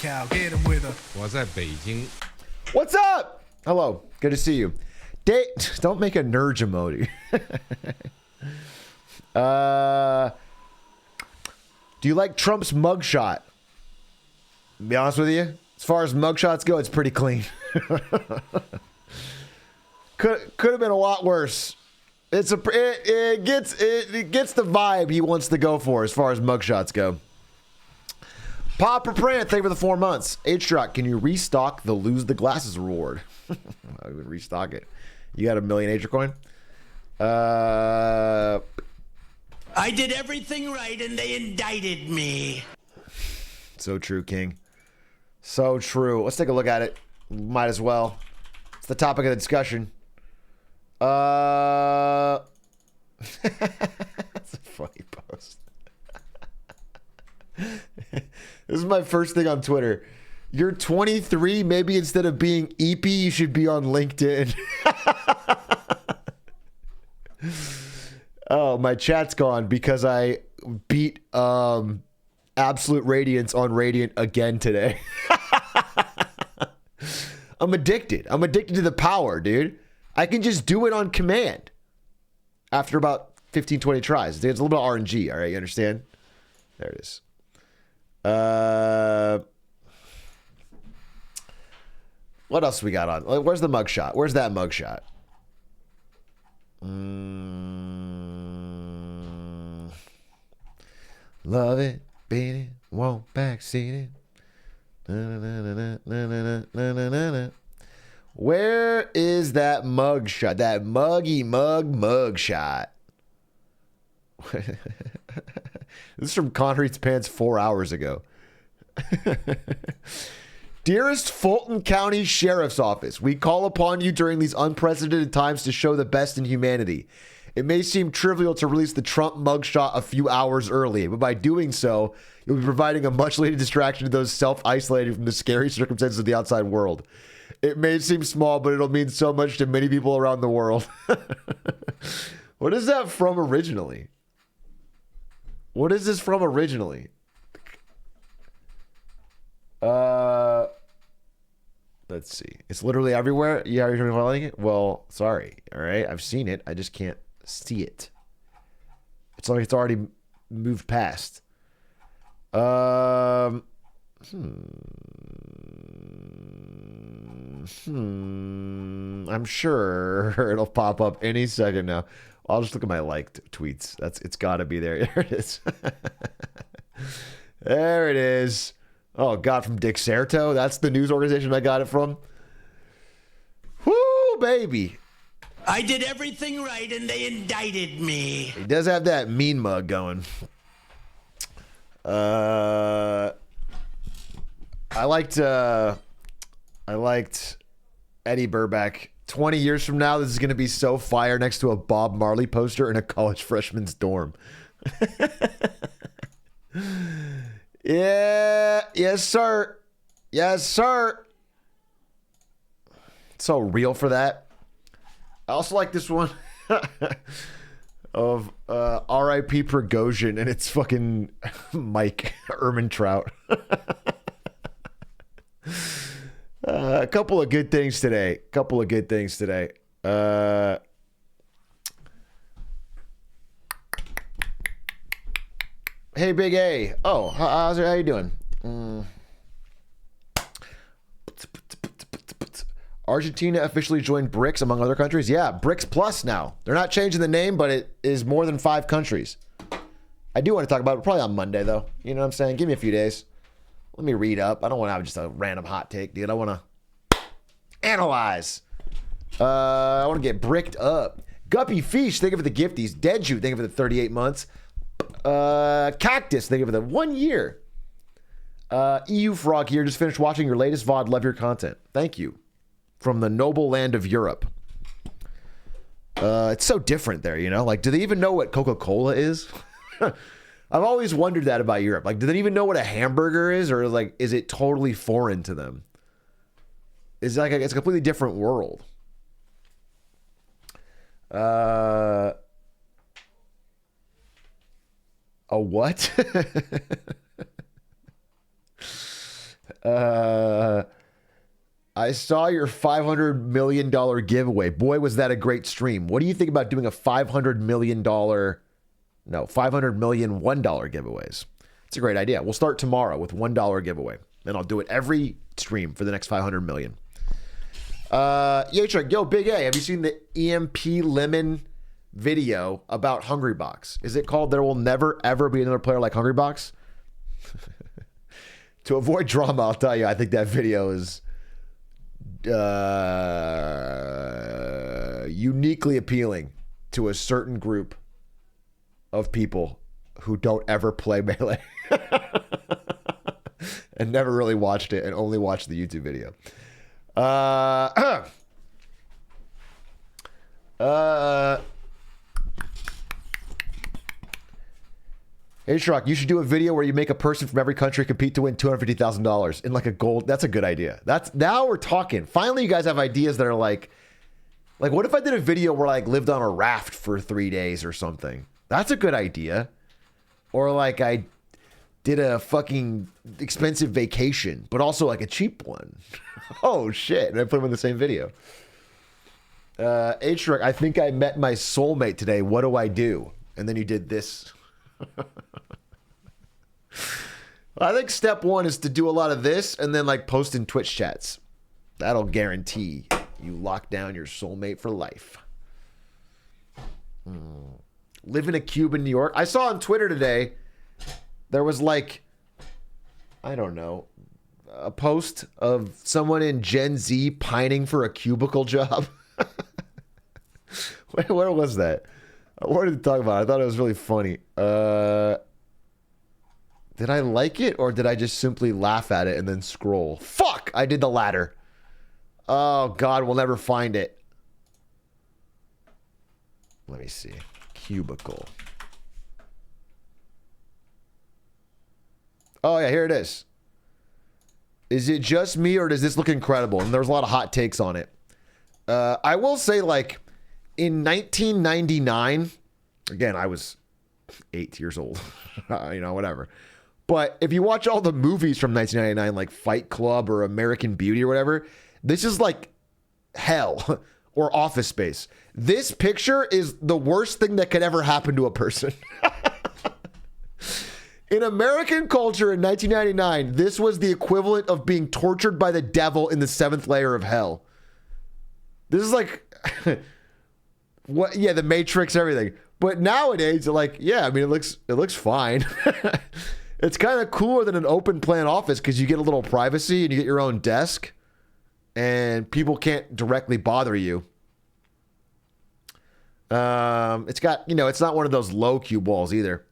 cow. Get him with her. 我在北京。 What's up? Hello. Good to see you. Don't make a nerd emoji. Do you like Trump's mugshot? To be honest with you, as far as mugshots go, it's pretty clean. Could have been a lot worse. It gets the vibe he wants to go for as far as mugshots go. Papa Prant, thank you for the 4 months. Atrioc, can you restock the Lose the Glasses reward? I would restock it. You got a million Atrioc coin? I did everything right and they indicted me. So true, King. So true. Let's take a look at it. Might as well. It's the topic of the discussion. That's a funny post. This is my first thing on Twitter. You're 23. Maybe instead of being EP, you should be on LinkedIn. Oh, my chat's gone because I beat Absolute Radiance on Radiant again today. I'm addicted. I'm addicted to the power, dude. I can just do it on command after about 15, 20 tries. It's a little bit of RNG, all right? You understand? There it is. What else we got on? Where's the mugshot? Where's that mugshot? Love it, beat it, won't backseat it. Where is that mugshot? That mugshot. This is from Connery's Pants 4 hours ago. Dearest Fulton County Sheriff's Office, we call upon you during these unprecedented times to show the best in humanity. It may seem trivial to release the Trump mugshot a few hours early, but by doing so, you'll be providing a much-needed distraction to those self-isolating from the scary circumstances of the outside world. It may seem small, but it'll mean so much to many people around the world. What is that from originally? What is this from originally? Let's see. It's literally everywhere. Yeah, you're following it? Well, sorry. All right. I've seen it. I just can't see it. It's like it's already moved past. I'm sure it'll pop up any second now. I'll just look at my liked tweets. It's got to be there. There it is. There it is. Oh, God, from Dixerto? That's the news organization I got it from? Whoo, baby. I did everything right and they indicted me. He does have that mean mug going. I liked Eddie Burback. 20 years from now, this is going to be so fire next to a Bob Marley poster in a college freshman's dorm. Yeah, yes, sir. Yes, sir. So real for that. I also like this one of R.I.P. Prigozhin, and it's fucking Mike Ehrmantraut. A couple of good things today. Hey, Big A. Oh, how you doing? Argentina officially joined BRICS among other countries. Yeah, BRICS Plus now. They're not changing the name, but it is more than 5 countries. I do want to talk about it probably on Monday, though. You know what I'm saying? Give me a few days. Let me read up. I don't want to have just a random hot take, dude. I want to analyze. I want to get bricked up. Guppy Fish, thank you for the gifties. Dead Shoot, thank you for the 38 months. Cactus, thank you for the 1 year. EU Frog here, just finished watching your latest VOD. Love your content. Thank you. From the noble land of Europe. It's so different there, you know? Like, do they even know what Coca-Cola is? I've always wondered that about Europe. Like, do they even know what a hamburger is? Or, like, is it totally foreign to them? It's like it's a completely different world. A what? I saw your $500 million giveaway. Boy, was that a great stream. What do you think about doing a $500 million, no, $500 million $1 giveaways? It's a great idea. We'll start tomorrow with $1 giveaway. Then I'll do it every stream for the next 500 million. Atrioc, yo, Big A, have you seen the EMP Lemon video about Hungrybox? Is it called There Will Never Ever Be Another Player Like Hungrybox? To avoid drama, I'll tell you, I think that video is uniquely appealing to a certain group of people who don't ever play Melee and never really watched it and only watched the YouTube video. Atrioc, you should do a video where you make a person from every country compete to win $250,000 in like a gold. That's a good idea. That's now we're talking. Finally, you guys have ideas that are like what if I did a video where I like lived on a raft for 3 days or something? That's a good idea. Or like I did a fucking expensive vacation, but also like a cheap one. Oh shit! And I put them in the same video. Atrioc, I think I met my soulmate today. What do I do? And then you did this. I think step one is to do a lot of this and then like post in Twitch chats. That'll guarantee you lock down your soulmate for life. Live in a cube in New York. I saw on Twitter today, there was like, I don't know, a post of someone in Gen Z pining for a cubicle job. Where was that? What did it talk about? I thought it was really funny. Did I like it or did I just simply laugh at it and then scroll? Fuck! I did the latter. Oh, God, we'll never find it. Let me see. Cubicle. Oh, yeah, here it is. Is it just me or does this look incredible? And there's a lot of hot takes on it. I will say, like, in 1999, again, I was 8 years old, whatever. But if you watch all the movies from 1999, like Fight Club or American Beauty or whatever, this is like hell or Office Space. This picture is the worst thing that could ever happen to a person. In American culture in 1999, this was the equivalent of being tortured by the devil in the 7th layer of hell. This is like... What? Yeah, the Matrix, everything. But nowadays, like, yeah, I mean, it looks fine. It's kind of cooler than an open plan office because you get a little privacy and you get your own desk, and people can't directly bother you. It's got, it's not one of those low cube walls either.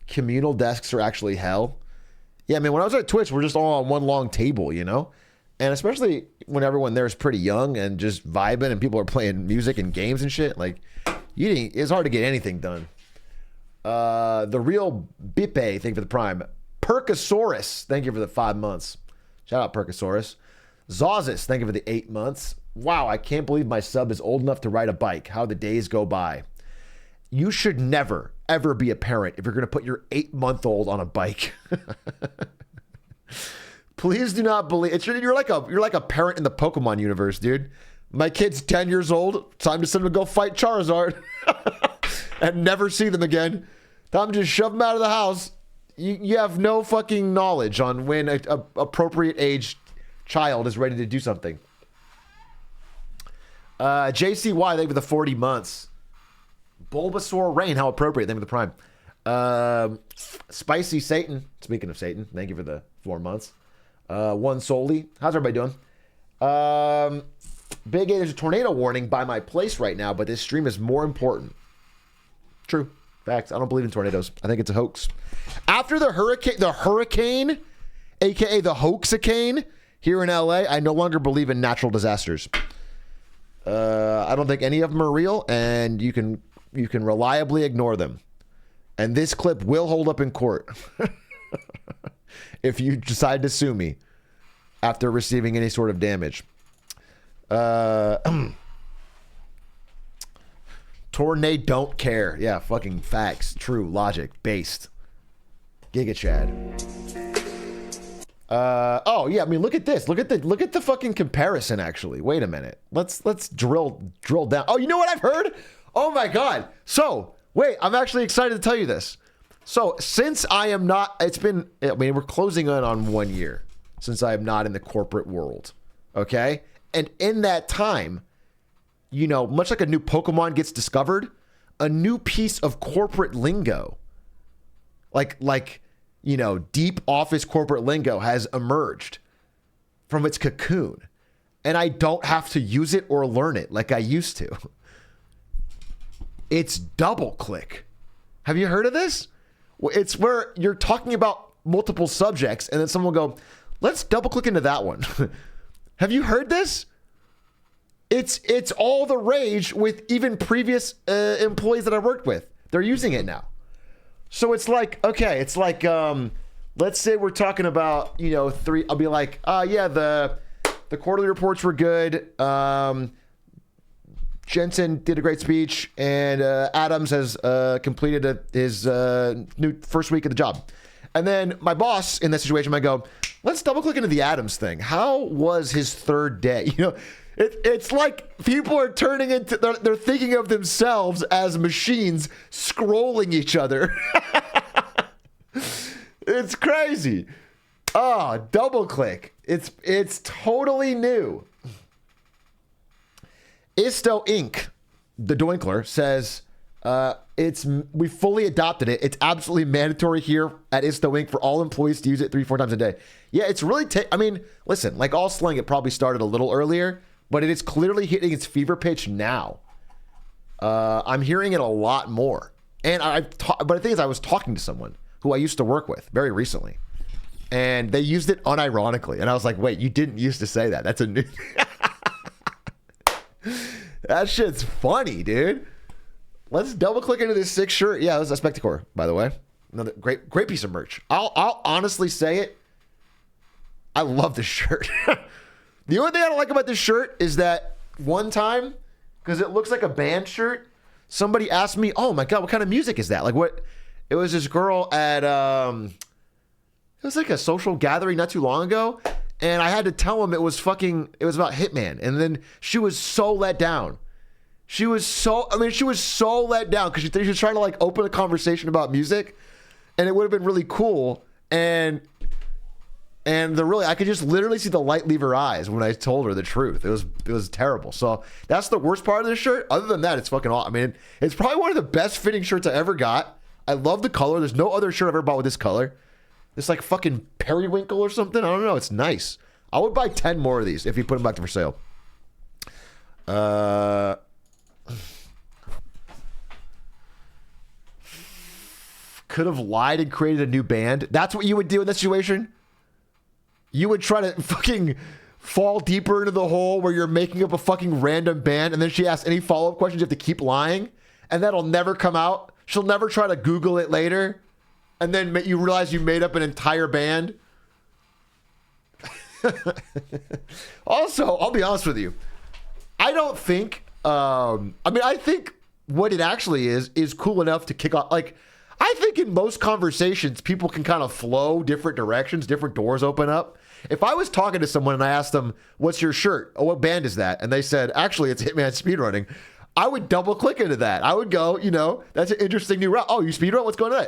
Communal desks are actually hell. Yeah, I mean, when I was at Twitch, we're just all on one long table, And especially when everyone there is pretty young and just vibing and people are playing music and games and shit, like, it's hard to get anything done. The real Bipe, thank you for the prime. Percosaurus, thank you for the 5 months. Shout out Percosaurus. Zawzus, thank you for the 8 months. Wow, I can't believe my sub is old enough to ride a bike. How the days go by. You should never, ever be a parent if you're going to put your 8-month-old on a bike. Please do not believe you're like a parent in the Pokemon universe, dude. My kid's 10 years old. Time to send him to go fight Charizard and never see them again. Time to just shove them out of the house. You have no fucking knowledge on when a appropriate age child is ready to do something. JCY, thank you for the 40 months. Bulbasaur Rain, how appropriate. Thank you for the prime. Spicy Satan, speaking of Satan, thank you for the 4 months. One solely. How's everybody doing? Big A, there's a tornado warning by my place right now, but this stream is more important. True. Facts. I don't believe in tornadoes. I think it's a hoax. After the hurricane, aka the hoaxicane here in LA, I no longer believe in natural disasters. I don't think any of them are real, and you can reliably ignore them. And this clip will hold up in court. If you decide to sue me after receiving any sort of damage. Tornado don't care. Yeah, fucking facts. True. Logic. Based. Giga Chad. Oh yeah, I mean, look at this. Look at the fucking comparison. Actually, wait a minute. Let's drill down. Oh, you know what I've heard? Oh my god. So wait, I'm actually excited to tell you this. So since I am not, I mean, we're closing in on 1 year since I am not in the corporate world. Okay, and in that time, you know, much like a new Pokemon gets discovered, a new piece of corporate lingo, like. You know, deep office corporate lingo has emerged from its cocoon, and I don't have to use it or learn it like I used to. It's double click. Have you heard of this? It's where you're talking about multiple subjects, and then someone will go, let's double click into that one. Have you heard this? It's all the rage with even previous employees that I worked with. They're using it now. So it's like, okay, it's like, let's say we're talking about, you know, I'll be like, yeah, the quarterly reports were good. Jensen did a great speech, and Adams has completed his new first week of the job. And then my boss in that situation might go, let's double click into the Adams thing. How was his third day? You know, it's like people are turning into, they're thinking of themselves as machines scrolling each other. It's crazy. Oh, double click. It's totally new. Isto Inc., the Doinkler, says we fully adopted it. It's absolutely mandatory here at Isto Inc. for all employees to use it 3-4 times a day. Yeah, it's really, I mean, listen, like all slang, it probably started a little earlier, but it is clearly hitting its fever pitch now. I'm hearing it a lot more. And but the thing is, I was talking to someone who I used to work with very recently, and they used it unironically. And I was like, wait, you didn't used to say that. That's a new... That shit's funny, dude. Let's double click into this sick shirt. Yeah, it was a Spectacore, by the way. Another great piece of merch. I'll honestly say it. I love this shirt. The only thing I don't like about this shirt is that one time, because it looks like a band shirt, somebody asked me, oh my God, what kind of music is that? Like what? It was this girl at, it was like a social gathering not too long ago. And I had to tell him it was about Hitman. And then she was so let down. She was so let down because she was trying to like open a conversation about music. And it would have been really cool. And I could just literally see the light leave her eyes when I told her the truth. It was terrible. So that's the worst part of this shirt. Other than that, it's fucking awesome. I mean, it's probably one of the best fitting shirts I ever got. I love the color. There's no other shirt I've ever bought with this color. It's like fucking periwinkle or something. I don't know. It's nice. I would buy 10 more of these if you put them back for sale. Could have lied and created a new band. That's what you would do in this situation? You would try to fucking fall deeper into the hole where you're making up a fucking random band, and then she asks any follow-up questions, you have to keep lying, and that'll never come out. She'll never try to Google it later, and then you realize you made up an entire band. Also, I'll be honest with you. I don't think, I think what it actually is cool enough to kick off. Like, I think in most conversations, people can kind of flow different directions, different doors open up. If I was talking to someone and I asked them, what's your shirt? Oh, what band is that? And they said, actually, it's Hitman Speedrunning. I would double click into that. I would go, that's an interesting new route. Oh, you speedrun? What's going on?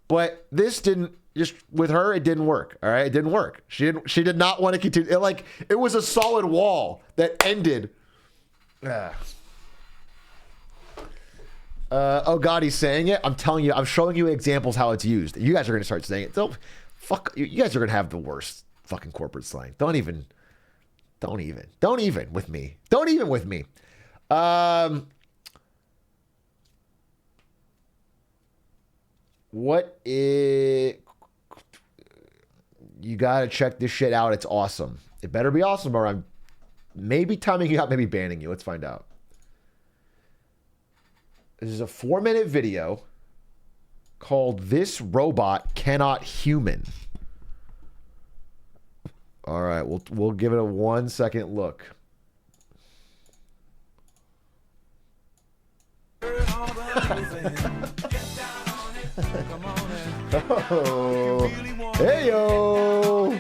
But this didn't, just with her, it didn't work. All right. It didn't work. She did not want to continue. It was a solid wall that ended. Oh God, he's saying it. I'm telling you, I'm showing you examples how it's used. You guys are going to start saying it. So, fuck, you guys are going to have the worst fucking corporate slang. Don't even with me. Don't even with me. You gotta check this shit out. It's awesome. It better be awesome, or I'm maybe timing you out, maybe banning you. Let's find out. This is a 4-minute video called "This Robot Cannot Human." All right, we'll give it a 1-second look. Oh, hey yo.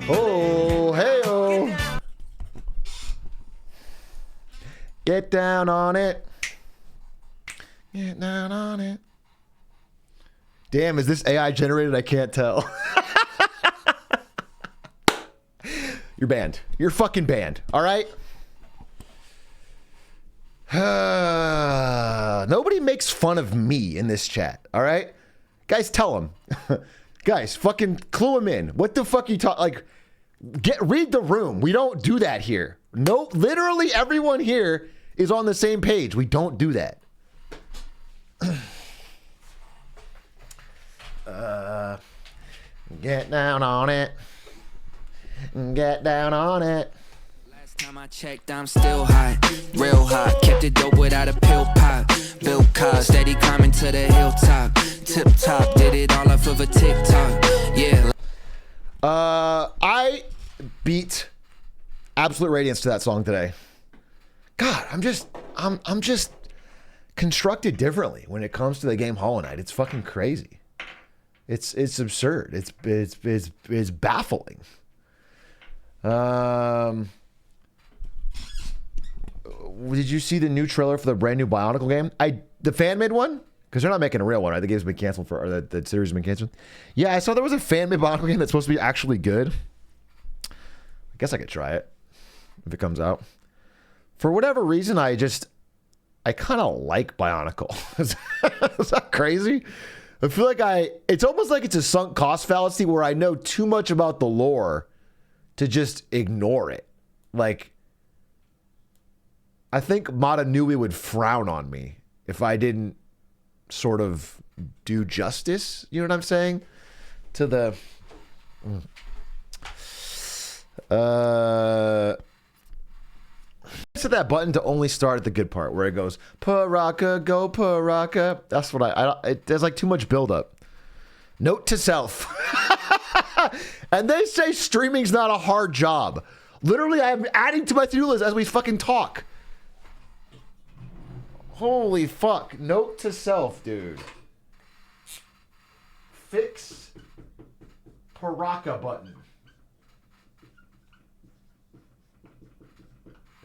Oh, hey yo. Get down on it. Get down on it. Damn, is this AI generated? I can't tell. You're banned. You're fucking banned. All right? Nobody makes fun of me in this chat. All right? Guys, tell them. Guys, fucking clue them in. What the fuck you talk? Like, read the room. We don't do that here. No, literally everyone here is on the same page. We don't do that. Get down on it. Get down on it. Last time I checked, I'm still hot, real hot. Kept it dope without a pill pop. Bill Cos, steady climbing to the hilltop. Tip top, did it all off of a TikTok. Yeah. I beat Absolute Radiance to that song today. God, I'm just constructed differently when it comes to the game Hollow Knight. It's fucking crazy. It's absurd. It's baffling. Did you see the new trailer for the brand new Bionicle game? The fan made one, because they're not making a real one, right? The game's been canceled or the series has been canceled. Yeah, I saw there was a fan made Bionicle game that's supposed to be actually good. I guess I could try it if it comes out. For whatever reason, I kind of like Bionicle. Is that crazy? I feel like it's almost like it's a sunk cost fallacy where I know too much about the lore to just ignore it. Like, I think Mata Nui would frown on me if I didn't sort of do justice, you know what I'm saying? To the... Set that button to only start at the good part where it goes, Paraka, go Paraka. That's what there's like too much buildup. Note to self. And they say streaming's not a hard job. Literally, I'm adding to my to-do list as we fucking talk. Holy fuck. Note to self, dude. Fix Paraka button.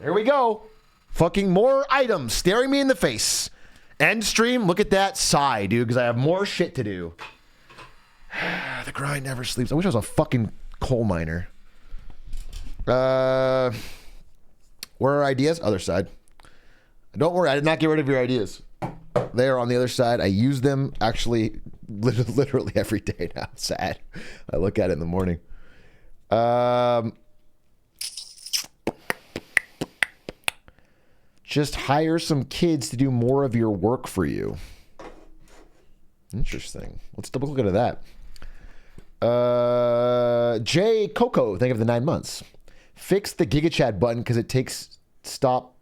There we go. Fucking more items staring me in the face. End stream. Look at that sigh, dude, because I have more shit to do. The grind never sleeps. I wish I was a fucking coal miner. Where are ideas? Other side. Don't worry, I did not get rid of your ideas. They are on the other side. I use them actually literally every day now. It's sad. I look at it in the morning. Just hire some kids to do more of your work for you. Interesting. Let's double look into that. J Coco, thank you for the 9 months. Fix the Giga Chat button because it takes stop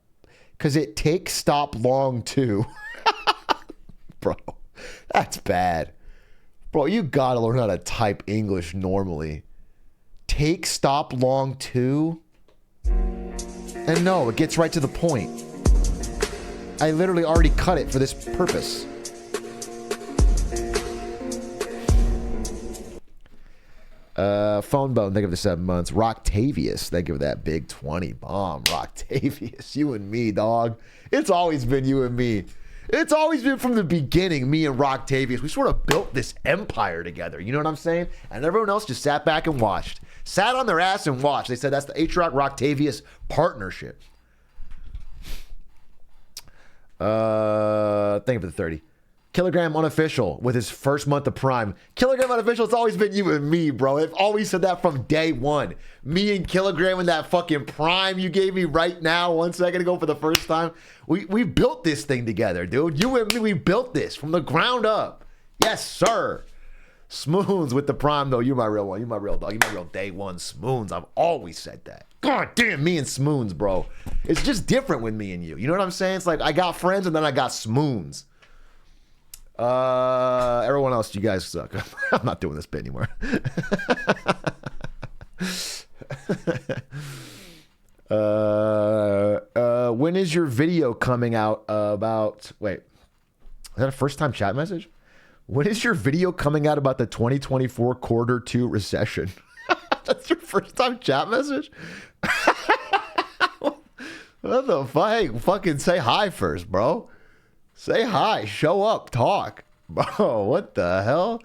long too. Bro, that's bad. Bro, you gotta learn how to type English normally. Take stop long too. And no, it gets right to the point. I literally already cut it for this purpose. Phone Bone, thank you for the 7 months. Rocktavius, thank you for that big 20 bomb. Rocktavius, you and me, dog. It's always been you and me. It's always been from the beginning, me and Rocktavius. We sort of built this empire together. You know what I'm saying? And everyone else just sat back and watched. Sat on their ass and watched. They said that's the Atrioc Rocktavius partnership. Thank you for the 30. Kilogram Unofficial with his first month of Prime. Kilogram Unofficial, it's always been you and me, bro. I've always said that from day one. Me and Kilogram and that fucking Prime you gave me right now 1 second ago for the first time. We built this thing together, dude. You and me, we built this from the ground up. Yes, sir. Smoons with the Prime, though. You're my real one. You're my real dog. You're my real day one Smoons. I've always said that. God damn, me and Smoons, bro. It's just different with me and you. You know what I'm saying? It's like I got friends and then I got Smoons. Everyone else, you guys suck. I'm not doing this bit anymore. When is your video coming out about... Wait. Is that a first-time chat message? When is your video coming out about the 2024 quarter two recession? That's your first time chat message? What the fuck? Hey, fucking say hi first, bro. Say hi. Show up. Talk. Bro, what the hell?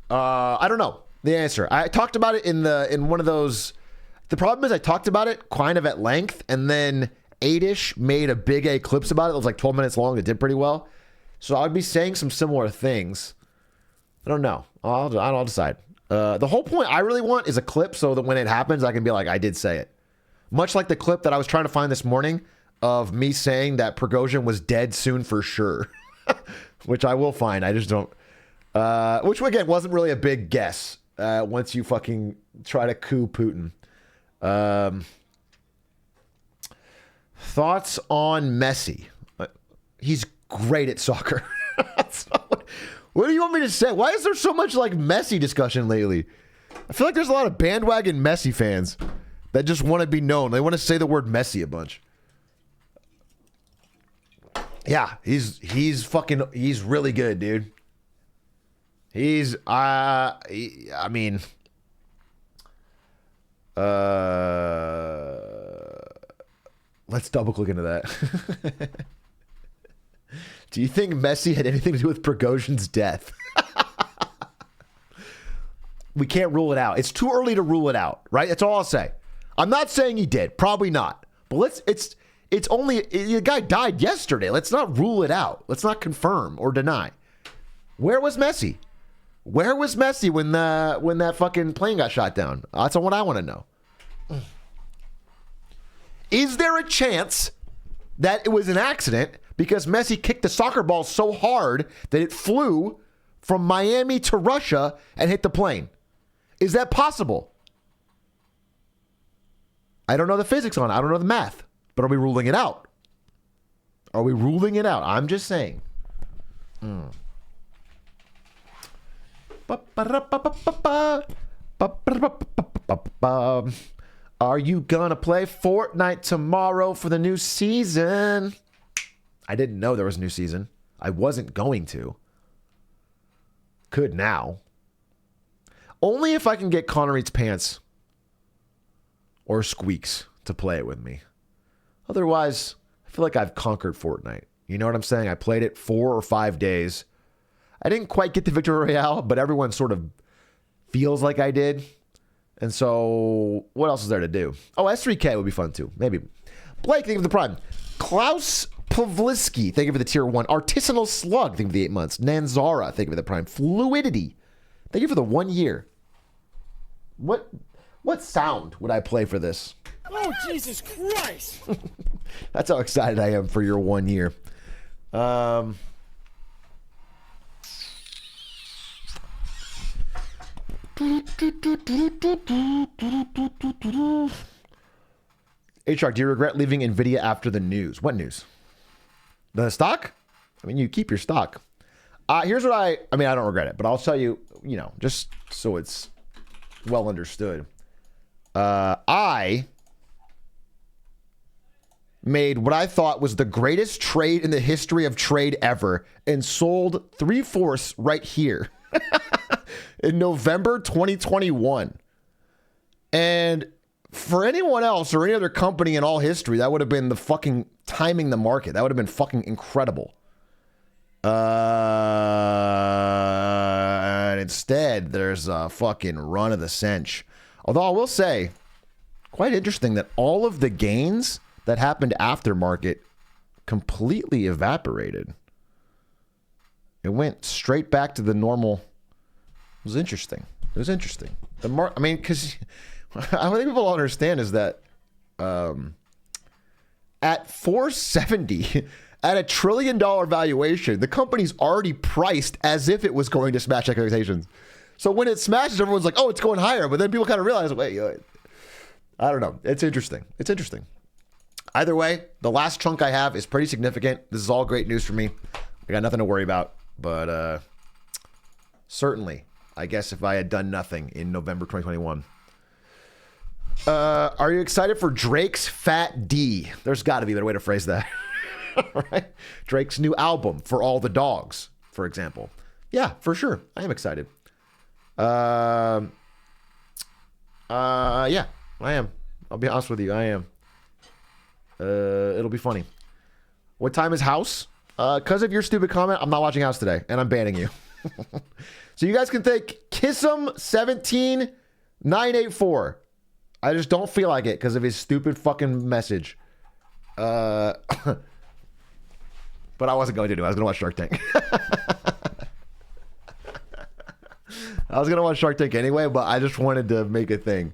I don't know the answer. I talked about it in one of those. The problem is I talked about it kind of at length, and then 8ish made a big A clips about it. It was like 12 minutes long. It did pretty well. So I'd be saying some similar things. I don't know. I'll decide. The whole point I really want is a clip so that when it happens, I can be like, I did say it. Much like the clip that I was trying to find this morning of me saying that Prigozhin was dead soon for sure, which I will find. I just don't. Which, again, wasn't really a big guess once you fucking try to coup Putin. Thoughts on Messi? He's great at soccer. What do you want me to say? Why is there so much like Messi discussion lately? I feel like there's a lot of bandwagon Messi fans that just want to be known. They want to say the word Messi a bunch. Yeah, he's really good, dude. Let's double click into that. Do you think Messi had anything to do with Prigozhin's death? We can't rule it out. It's too early to rule it out, right? That's all I'll say. I'm not saying he did. Probably not. But it's only, the guy died yesterday. Let's not rule it out. Let's not confirm or deny. Where was Messi? Where was Messi when that fucking plane got shot down? That's what I want to know. Is there a chance that it was an accident because Messi kicked the soccer ball so hard that it flew from Miami to Russia and hit the plane? Is that possible? I don't know the physics on it. I don't know the math. But are we ruling it out? Are we ruling it out? I'm just saying. Are you gonna play Fortnite tomorrow for the new season? I didn't know there was a new season. I wasn't going to. Could now. Only if I can get Connor Eats Pants or Squeaks to play it with me. Otherwise, I feel like I've conquered Fortnite. You know what I'm saying? I played it 4 or 5 days. I didn't quite get the Victory Royale, but everyone sort of feels like I did. And so, what else is there to do? Oh, S3K would be fun too. Maybe. Blake, thank you for the Prime. Klaus Pavlisky, thank you for the Tier 1. Artisanal Slug, thank you for the 8 months. Nanzara, thank you for the Prime. Fluidity, thank you for the 1 year. What sound would I play for this? Oh, Jesus Christ! That's how excited I am for your 1 year. HR, do you regret leaving NVIDIA after the news? What news? The stock? I mean, you keep your stock. Here's what I don't regret it, but I'll tell you, just so it's well understood. I made what I thought was the greatest trade in the history of trade ever and sold 3/4 right here in November 2021. And for anyone else or any other company in all history, that would have been the fucking timing the market. That would have been fucking incredible. And instead, there's a fucking run of the cinch. Although I will say, quite interesting that all of the gains that happened after market completely evaporated. It went straight back to the normal. It was interesting. Because I think people don't understand is that at 470, at $1 trillion valuation, the company's already priced as if it was going to smash expectations. So when it smashes, everyone's like, oh, it's going higher. But then people kind of realize, wait, I don't know. It's interesting. Either way, the last chunk I have is pretty significant. This is all great news for me. I got nothing to worry about. But certainly, I guess if I had done nothing in November 2021, Are you excited for Drake's Fat D? There's got to be a better way to phrase that. Right? Drake's new album, For All the Dogs, for example. Yeah, for sure. I am excited. Yeah, I am. I'll be honest with you. I am. It'll be funny. What time is House? Because of your stupid comment, I'm not watching House today, and I'm banning you. So you guys can think Kissum17984. I just don't feel like it because of his stupid fucking message. But I wasn't going to do it. I was going to watch Shark Tank. I was going to watch Shark Tank anyway, but I just wanted to make a thing.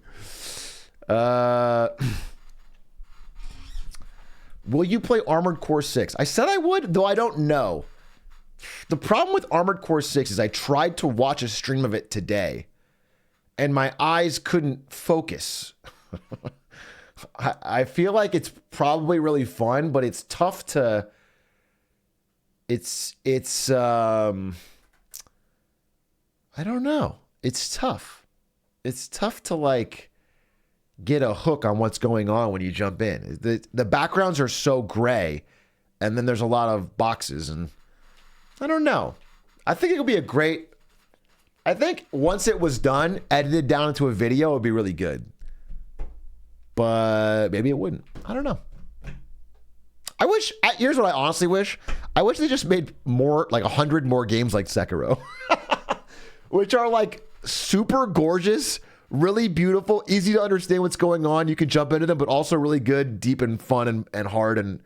Will you play Armored Core 6? I said I would, though I don't know. The problem with Armored Core 6 is I tried to watch a stream of it today, and my eyes couldn't focus. I feel like it's probably really fun, but it's tough to... It's I don't know. It's tough. It's tough to, like, get a hook on what's going on when you jump in. The backgrounds are so gray, and then there's a lot of boxes, and I don't know. I think it would be a great... I think once it was done, edited down into a video, it would be really good. But maybe it wouldn't. I don't know. I wish... Here's what I honestly wish. I wish they just made more, like 100 more games like Sekiro. Which are like super gorgeous, really beautiful, easy to understand what's going on. You can jump into them, but also really good, deep and fun and hard. And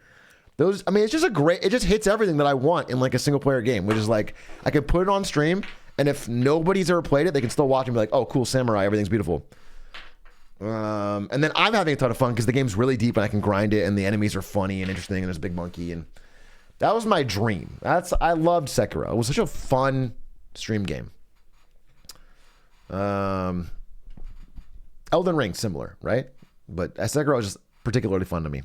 those, I mean, it's just a great, it just hits everything that I want in like a single player game, which is like, I can put it on stream, and if nobody's ever played it, they can still watch and be like, oh, cool, samurai, everything's beautiful. And then I'm having a ton of fun because the game's really deep and I can grind it, and the enemies are funny and interesting, and there's a big monkey, and that was my dream. I loved Sekiro. It was such a fun stream game. Elden Ring, similar, right? But Sekiro is just particularly fun to me.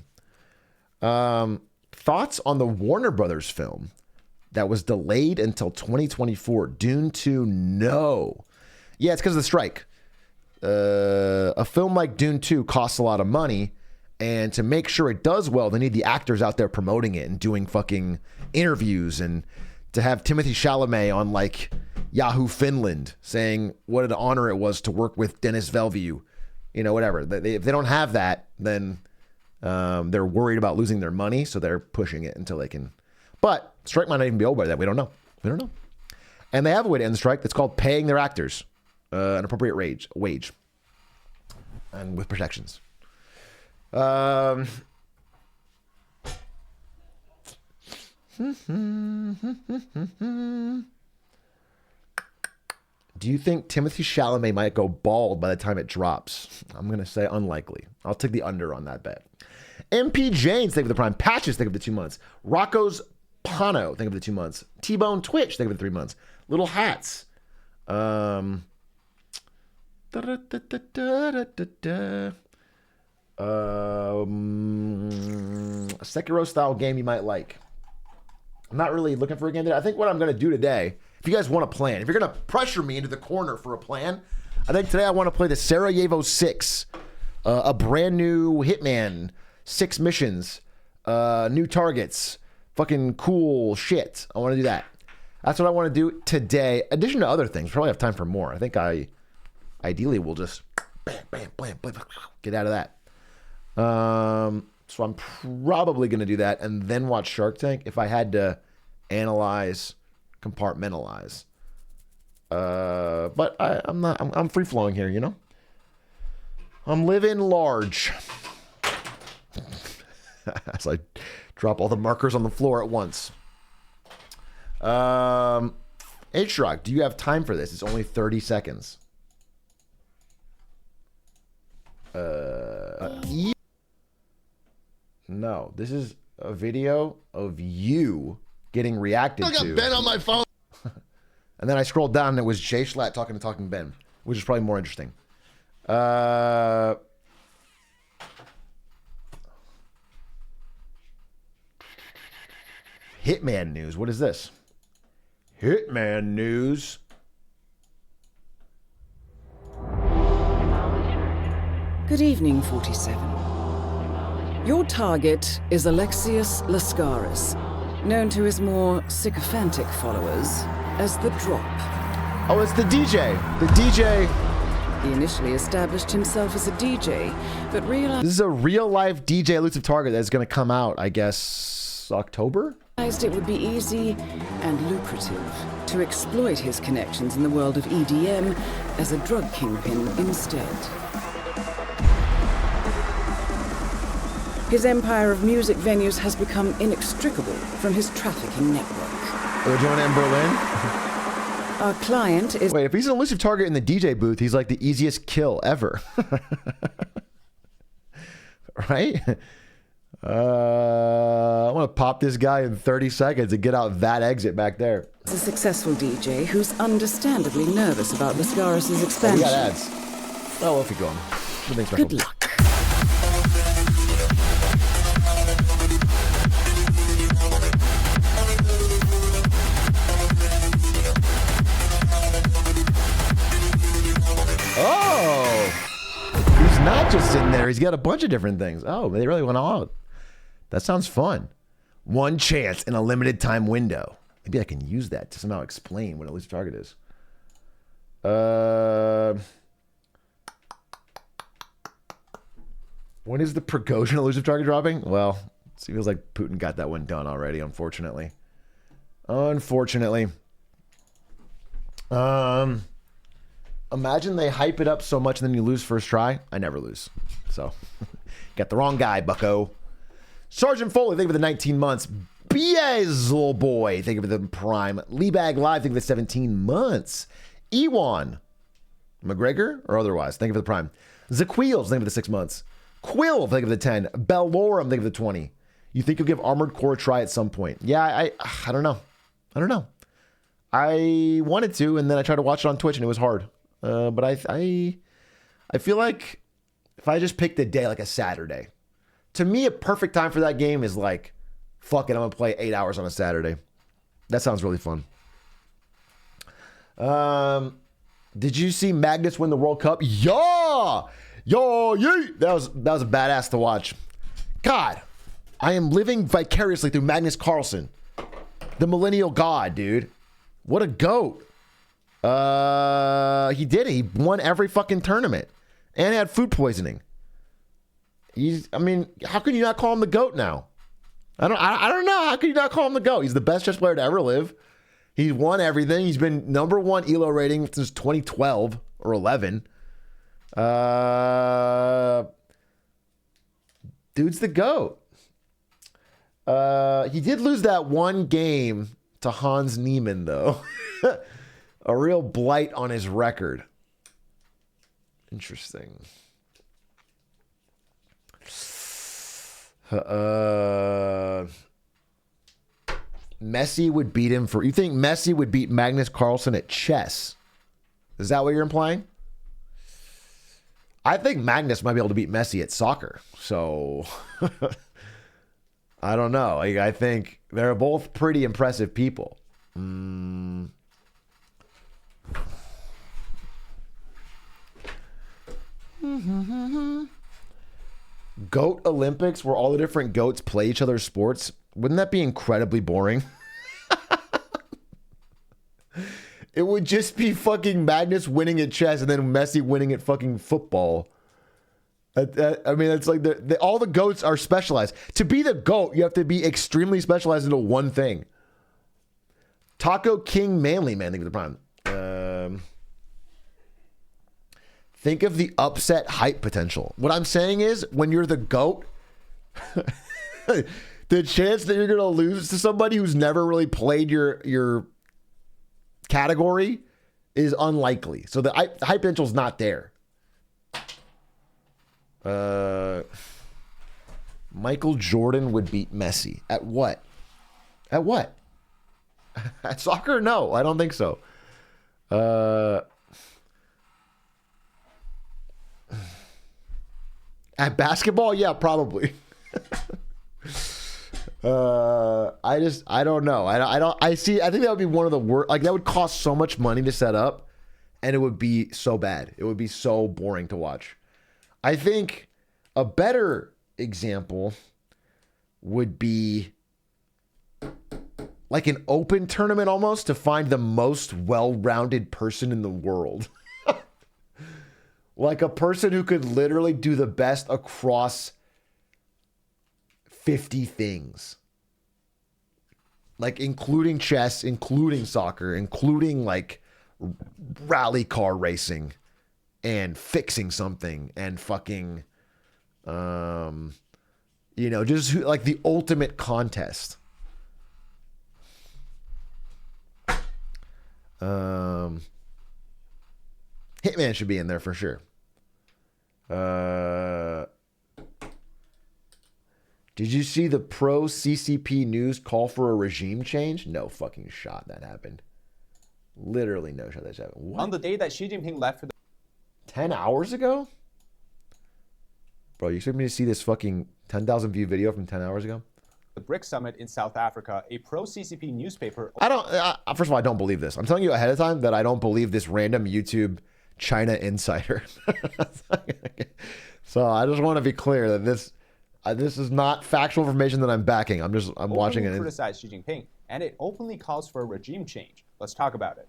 Thoughts on the Warner Brothers film that was delayed until 2024? Dune 2, no. Yeah, it's because of the strike. A film like Dune 2 costs a lot of money, and to make sure it does well, they need the actors out there promoting it and doing fucking interviews, and to have Timothée Chalamet on like Yahoo Finland saying what an honor it was to work with Denis Villeneuve, you know, whatever. If they don't have that, then they're worried about losing their money, so they're pushing it until they can. But strike might not even be over by that. We don't know. And they have a way to end the strike that's called paying their actors an appropriate wage and with protections. Do you think Timothée Chalamet might go bald by the time it drops? I'm going to say unlikely. I'll take the under on that bet. MP James, thank you for the prime. Patches, thank you for the 2 months. Rocco's Pano, thank you for the 2 months. T-Bone Twitch, thank you for the 3 months. Little Hats. A Sekiro style game you might like. I'm not really looking for a game today. I think what I'm going to do today, if you guys want to plan, if you're going to pressure me into the corner for a plan, I think today I want to play the Sarajevo 6, a brand new Hitman, 6 missions, new targets, fucking cool shit. I want to do that. That's what I want to do today. In addition to other things, probably have time for more. I think I ideally will just bam, bam, bam, bam, get out of that. So I'm probably going to do that and then watch Shark Tank if I had to analyze, compartmentalize. But I'm not, I'm free flowing here, you know? I'm living large. As I drop all the markers on the floor at once. Atrioc, do you have time for this? It's only 30 seconds. No, this is a video of you getting reacted to. I got Ben on my phone. And then I scrolled down and it was Jay Schlatt talking to Talking Ben, which is probably more interesting. Hitman news. What is this? Hitman news. Good evening, 47. Your target is Alexius Lascaris, known to his more sycophantic followers as the Drop. Oh, it's the DJ. The DJ. He initially established himself as a DJ, but realized This is a real-life DJ elusive target that's going to come out, I guess, October? it would be easy and lucrative to exploit his connections in the world of EDM as a drug kingpin instead. His empire of music venues has become inextricable from his trafficking network. We're doing it in Berlin? Our client is... Wait, if he's an elusive target in the DJ booth, he's like the easiest kill ever. Right? I want to pop this guy in 30 seconds and get out that exit back there. a successful DJ who's understandably nervous about Lascaris' Oh, we expansion. got ads. Oh, well, if you go on. Nothing special. Good luck. Oh! He's not just sitting there. He's got a bunch of different things. Oh, they really went all out. That sounds fun. One chance in a limited time window. Maybe I can use that to somehow explain what elusive target is. When is the Prigozhin elusive target dropping? Well, it feels like Putin got that one done already, unfortunately. Unfortunately. Imagine they hype it up so much and then you lose first try. I never lose. So, got the wrong guy, bucko. Sergeant Foley, thank you for the 19 months. Beazel Boy, thank you for the prime. Leebag Live, thank you for the 17 months. Ewan McGregor, or otherwise, thank you for the prime. Zaqueels, thank you for the 6 months. Quill, thank you for the 10. Bellorum, thank you for the 20. You think you'll give Armored Core a try at some point? Yeah, I don't know. I don't know. I wanted to, and then I tried to watch it on Twitch, and it was hard. But I feel like if I just picked a day, like a Saturday, to me, a perfect time for that game is like, fuck it, I'm going to play 8 hours on a Saturday. That sounds really fun. Did you see Magnus win the World Cup? Yeah! Yo, yeet! That was a badass to watch. God, I am living vicariously through Magnus Carlsen, the millennial god, dude. What a goat. He did it. He won every fucking tournament and had food poisoning. I mean, how can you not call him the GOAT now? I don't know. How can you not call him the GOAT? He's the best chess player to ever live. He's won everything. He's been #1 ELO rating since 2012 or 11. Dude's the GOAT. He did lose that one game to Hans Niemann, though. A real blight on his record. Interesting. Messi would beat him for... You think Messi would beat Magnus Carlsen at chess? Is that what you're implying? I think Magnus might be able to beat Messi at soccer. So... I don't know. I think they're both pretty impressive people. Goat Olympics, where all the different goats play each other's sports. Wouldn't that be incredibly boring? It would just be fucking Magnus winning at chess and then Messi winning at fucking football. I mean, it's like all the goats are specialized. To be the GOAT, you have to be extremely specialized into one thing. Taco King Manly, man, think of the prime. Think of the upset hype potential. What I'm saying is, when you're the GOAT, the chance that you're going to lose to somebody who's never really played your category is unlikely. So the hype potential is not there. Michael Jordan would beat Messi. At what? At what? At soccer? No, I don't think so. At basketball? Yeah, probably. I don't know. I think that would be one of the worst. Like, that would cost so much money to set up, and it would be so bad. It would be so boring to watch. I think a better example would be like an open tournament almost to find the most well-rounded person in the world. Like a person who could literally do the best across 50 things. Like including chess, including soccer, including like rally car racing and fixing something and fucking, just like the ultimate contest. Hitman should be in there for sure. Did you see the pro CCP news call for a regime change? No fucking shot that happened. Literally no shot that happened. What? On the day that Xi Jinping left for the 10 hours ago? Bro, you expect me to see this fucking 10,000 view video from 10 hours ago? BRICS summit in South Africa, a pro-CCP newspaper... First of all, I don't believe this. I'm telling you ahead of time that I don't believe this random YouTube China insider. So I just want to be clear that this is not factual information that I'm backing. I'm watching it. Criticized Xi Jinping, and it openly calls for a regime change. Let's talk about it.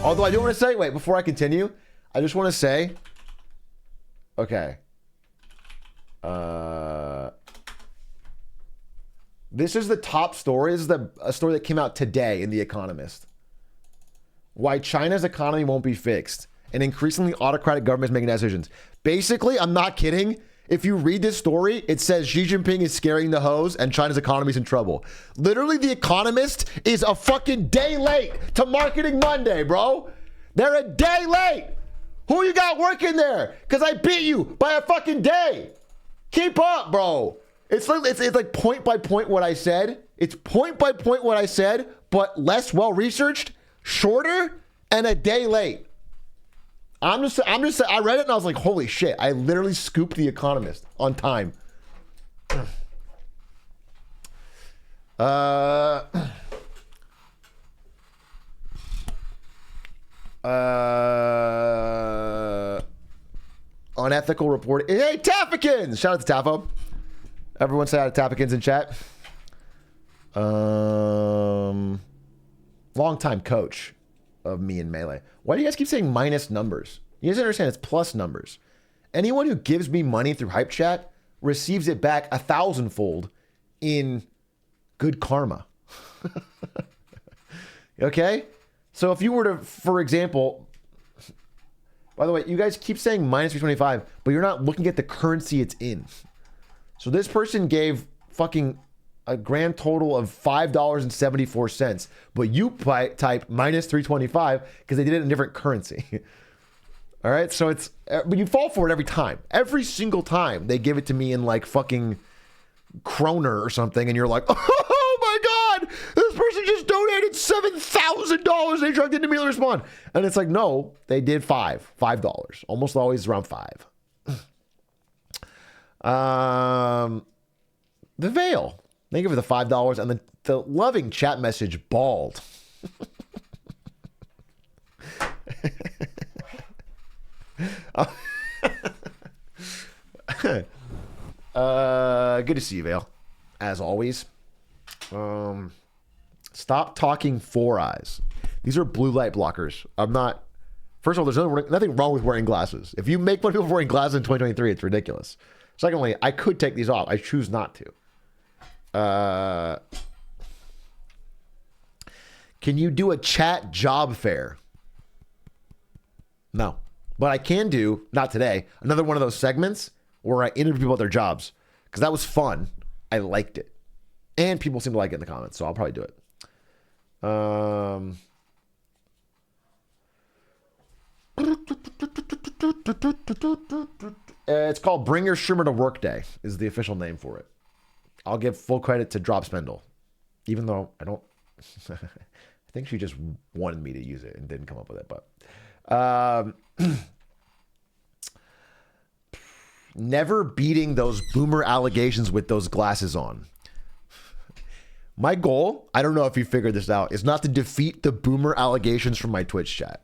Although I do want to say, wait, before I continue, I just want to say, okay. This is the top story. This is a story that came out today in The Economist. Why China's economy won't be fixed. An increasingly autocratic government is making decisions. Basically, I'm not kidding. If you read this story, it says Xi Jinping is scaring the hose and China's economy is in trouble. Literally, The Economist is a fucking day late to Marketing Monday, bro. They're a day late. Who you got working there? Because I beat you by a fucking day. Keep up, bro. It's like point by point what I said. It's point by point what I said, but less well researched, shorter, and a day late. I read it and I was like, holy shit! I literally scooped The Economist on time. Unethical reporting. Hey, Tafikins! Shout out to Tafo. Everyone say hi to Tapikins in chat. Longtime coach of me in Melee. Why do you guys keep saying minus numbers? You guys understand it's plus numbers. Anyone who gives me money through Hype Chat receives it back 1,000-fold in good karma. Okay? So if you were to, for example, by the way, you guys keep saying minus 325, but you're not looking at the currency it's in. So this person gave fucking a grand total of $5.74, but you type minus 325 because they did it in a different currency. All right, so it's, but you fall for it every time. Every single time they give it to me in like fucking kroner or something, and you're like, oh my God, this person just donated $7,000. They didn't immediately respond. And it's like, no, they did $5. Almost always around $5. The Veil. They give it the $5, and the loving chat message bald. Good to see you, Vale. As always. Stop talking Four Eyes. These are blue light blockers. I'm not. First of all, there's nothing wrong with wearing glasses. If you make fun of people wearing glasses in 2023, it's ridiculous. Secondly, I could take these off. I choose not to. Can you do a chat job fair? No. But I can do, not today, another one of those segments where I interview people at their jobs. Because that was fun. I liked it. And people seem to like it in the comments, so I'll probably do it. It's called Bring Your Streamer to Work Day, is the official name for it. I'll give full credit to Drop Spindle, even though I don't. I think she just wanted me to use it and didn't come up with it. But never beating those boomer allegations with those glasses on. My goal, I don't know if you figured this out, is not to defeat the boomer allegations from my Twitch chat.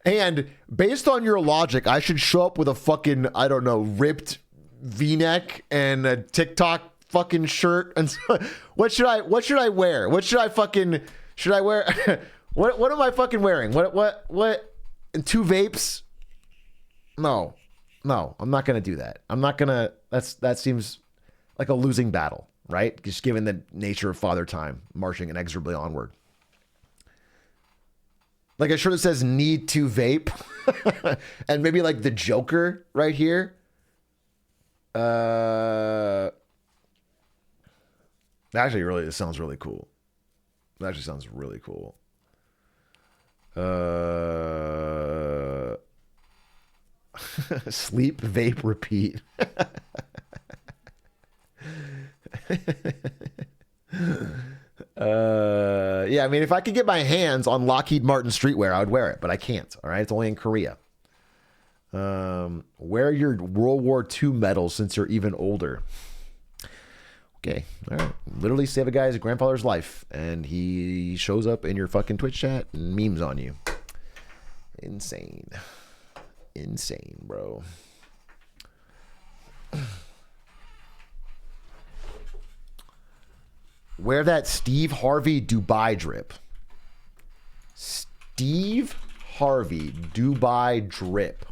And based on your logic, I should show up with a fucking, I don't know, ripped V-neck and a TikTok fucking shirt. And so, what should I wear? What should I wear? what am I fucking wearing? What? And 2 vapes? No, I'm not going to do that. I'm not going to, that seems like a losing battle, right? Just given the nature of Father Time marching inexorably onward. Like a shirt that says need to vape and maybe like the Joker right here. Actually, really, this sounds really cool. It actually sounds really cool. Sleep, vape, repeat. Yeah, I mean, if I could get my hands on Lockheed Martin streetwear, I would wear it, but I can't. All right, it's only in Korea. Wear your World War II medals since you're even older. Okay, all right. Literally save a guy's grandfather's life, and he shows up in your fucking Twitch chat and memes on you. Insane, bro. Wear that Steve Harvey Dubai drip. Steve Harvey Dubai drip.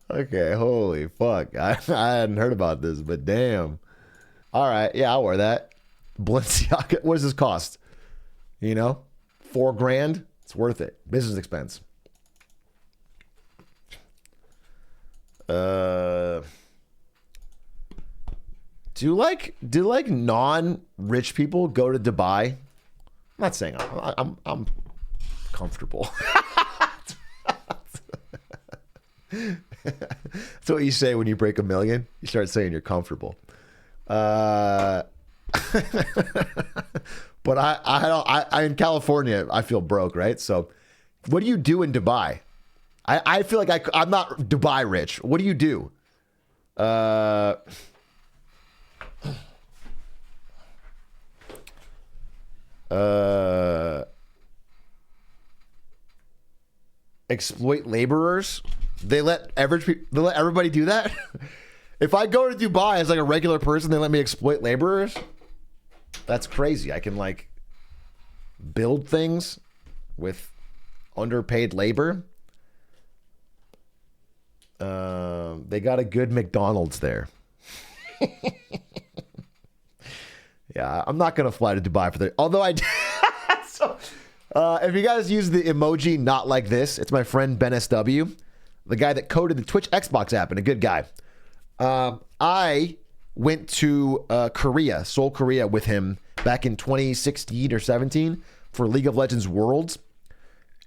Okay, holy fuck. I hadn't heard about this, but damn. All right, yeah, I'll wear that. Balenciaga, what does this cost? You know, $4,000. It's worth it. Business expense. Do like non-rich people go to Dubai? I'm not saying I'm comfortable. That's what you say when you break $1 million. You start saying you're comfortable. But I in California, I feel broke, right? So what do you do in Dubai? I feel like I'm not Dubai rich. What do you do? Exploit laborers? They let everybody do that? If I go to Dubai as like a regular person, they let me exploit laborers? That's crazy. I can like build things with underpaid labor. They got a good McDonald's there. Yeah, I'm not gonna fly to Dubai for the. Although I, so, if you guys use the emoji not like this, it's my friend Ben SW, the guy that coded the Twitch Xbox app, and a good guy. I went to Korea, Seoul, Korea, with him back in 2016 or 17 for League of Legends Worlds,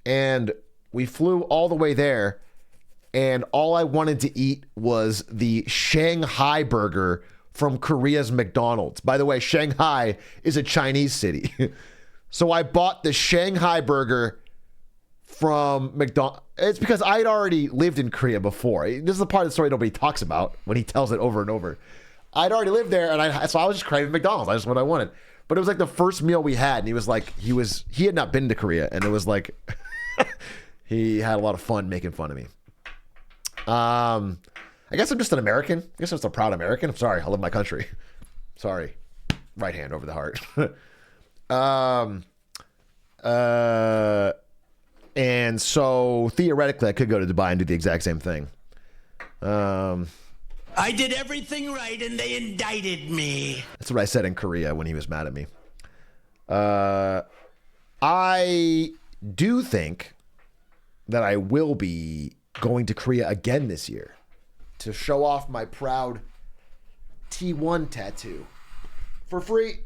and we flew all the way there. And all I wanted to eat was the Shanghai burger from Korea's McDonald's. By the way, Shanghai is a Chinese city. So I bought the Shanghai burger from McDonald's. It's because I'd already lived in Korea before. This is the part of the story nobody talks about when he tells it over and over. I'd already lived there, and so I was just craving McDonald's. That's what I wanted. But it was like the first meal we had, and he was like, he had not been to Korea, and it was like, he had a lot of fun making fun of me. I guess I'm just an American. I guess I'm just a proud American. I'm sorry. I love my country. Sorry. Right hand over the heart. And so theoretically I could go to Dubai and do the exact same thing. I did everything right and they indicted me. That's what I said in Korea when he was mad at me. I do think that I will be going to Korea again this year to show off my proud T1 tattoo for free,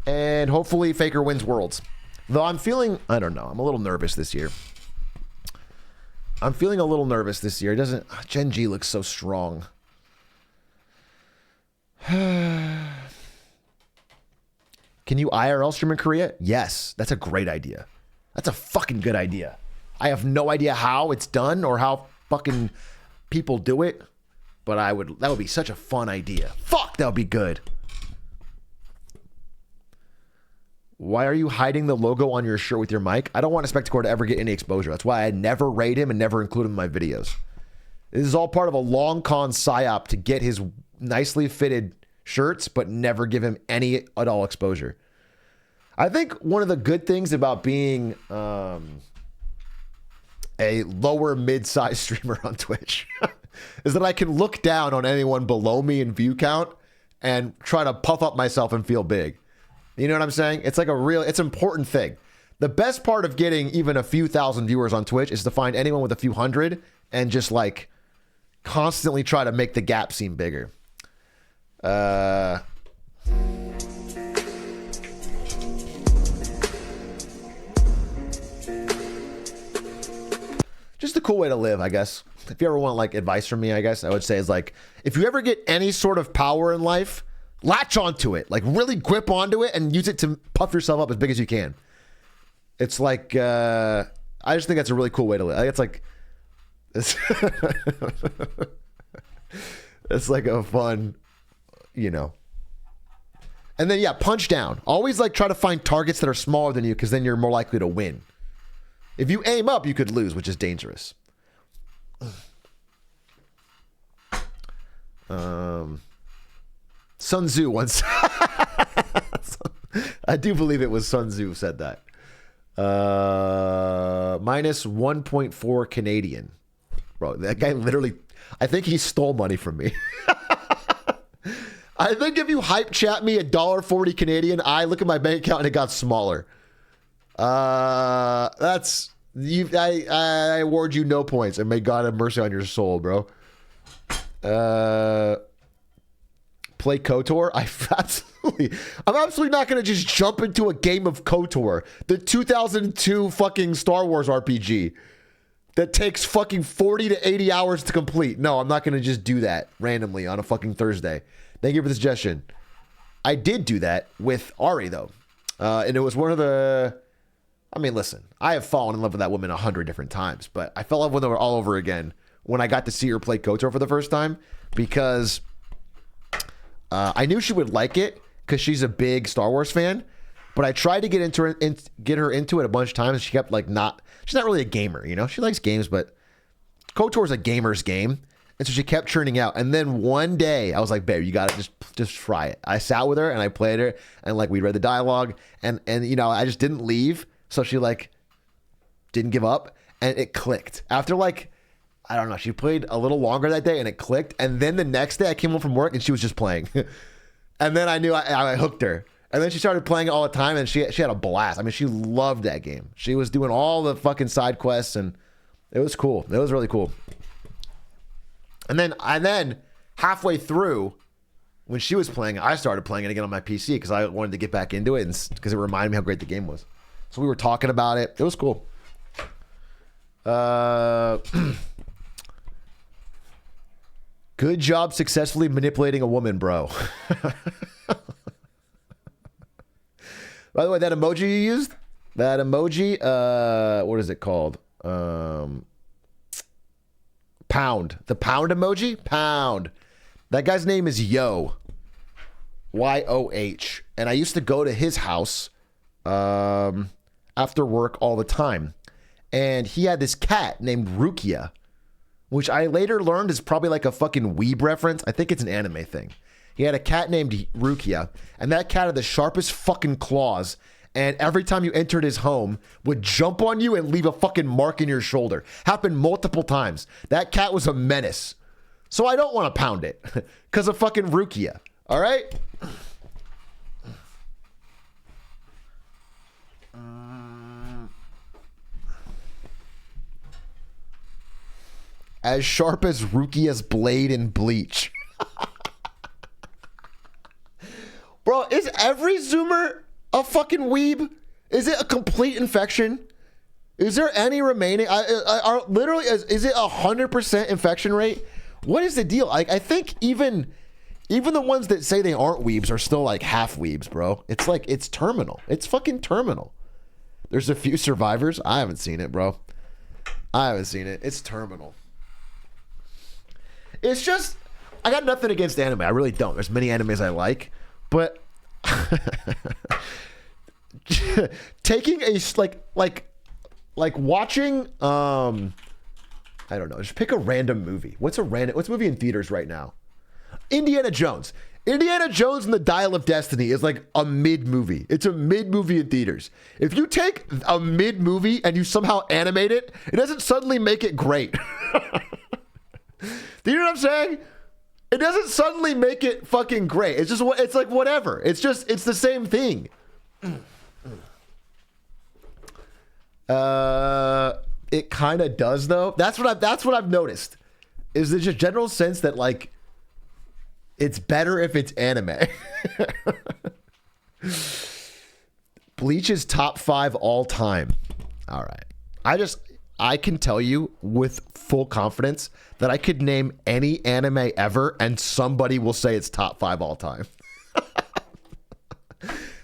and hopefully Faker wins Worlds. Though I'm feeling, I don't know, I'm a little nervous this year. It doesn't, Gen G looks so strong. Can you IRL stream in Korea? Yes, that's a great idea. That's a fucking good idea. I have no idea how it's done or how fucking people do it, but that would be such a fun idea. Fuck, that would be good. Why are you hiding the logo on your shirt with your mic? I don't want a Spectacore to ever get any exposure. That's why I never rate him and never include him in my videos. This is all part of a long con psyop to get his nicely fitted shirts, but never give him any at all exposure. I think one of the good things about being a lower mid-sized streamer on Twitch is that I can look down on anyone below me in view count and try to puff up myself and feel big. You know what I'm saying? It's like it's an important thing. The best part of getting even a few thousand viewers on Twitch is to find anyone with a few hundred and just like constantly try to make the gap seem bigger. Just a cool way to live, I guess. If you ever want like advice from me, I guess I would say is like, if you ever get any sort of power in life, latch onto it, like really grip onto it and use it to puff yourself up as big as you can. It's like, I just think that's a really cool way to live. It's like, it's like a fun, you know. And then, yeah, punch down. Always like try to find targets that are smaller than you because then you're more likely to win. If you aim up, you could lose, which is dangerous. Sun Tzu once. I do believe it was Sun Tzu said that. Minus 1.4 Canadian. Bro, that guy literally, I think he stole money from me. I think if you hype chat me $1.40 Canadian, I look at my bank account and it got smaller. That's you. I award you no points, and may God have mercy on your soul, bro. Play KOTOR? I'm absolutely not gonna just jump into a game of KOTOR, the 2002 fucking Star Wars RPG that takes fucking 40 to 80 hours to complete. No, I'm not gonna just do that randomly on a fucking Thursday. Thank you for the suggestion. I did do that with Ari though, and it was one of the. I mean, listen, I have fallen in love with that woman 100 different times, but I fell in love with her all over again when I got to see her play KOTOR for the first time because I knew she would like it because she's a big Star Wars fan, but I tried to get her into it a bunch of times. And she kept like she's not really a gamer, you know? She likes games, but KOTOR is a gamer's game. And so she kept churning out. And then one day I was like, babe, you got to just try it. I sat with her and I played her and like we read the dialogue and you know, I just didn't leave. So she like didn't give up and it clicked. After like, I don't know, she played a little longer that day and it clicked. And then the next day I came home from work and she was just playing. And then I knew I hooked her. And then she started playing it all the time and she had a blast. I mean, she loved that game. She was doing all the fucking side quests and it was cool. It was really cool. And then halfway through, when she was playing, I started playing it again on my PC because I wanted to get back into it and because it reminded me how great the game was. So we were talking about it. It was cool. Good job successfully manipulating a woman, bro. By the way, that emoji you used, what is it called? Pound. The pound emoji? Pound. That guy's name is Yo. Y-O-H. And I used to go to his house after work all the time. And he had this cat named Rukia, which I later learned is probably like a fucking weeb reference. I think it's an anime thing. He had a cat named Rukia, and that cat had the sharpest fucking claws. And every time you entered his home, would jump on you and leave a fucking mark in your shoulder. Happened multiple times. That cat was a menace. So I don't want to pound it because of fucking Rukia. All right? As sharp as Rukia's blade in Bleach. Bro, is every Zoomer a fucking weeb? Is it a complete infection? Is there any remaining? Literally, is it 100% infection rate? What is the deal? I think even the ones that say they aren't weebs are still like half weebs, bro. It's like, it's terminal. It's fucking terminal. There's a few survivors. I haven't seen it, bro. I haven't seen it. It's terminal. It's just, I got nothing against anime. I really don't. There's many animes I like, but taking a like watching I don't know, just pick a random movie. What's a movie in theaters right now? Indiana Jones. Indiana Jones and the Dial of Destiny is like a mid movie. It's a mid movie in theaters. If you take a mid movie and you somehow animate it, it doesn't suddenly make it great. Do you know what I'm saying? It doesn't suddenly make it fucking great. It's just, it's like whatever. It's the same thing. It kind of does though. That's what I've noticed. Is there's a general sense that like it's better if it's anime. Bleach is top 5 all time. All right. I can tell you with full confidence that I could name any anime ever and somebody will say it's top 5 all time.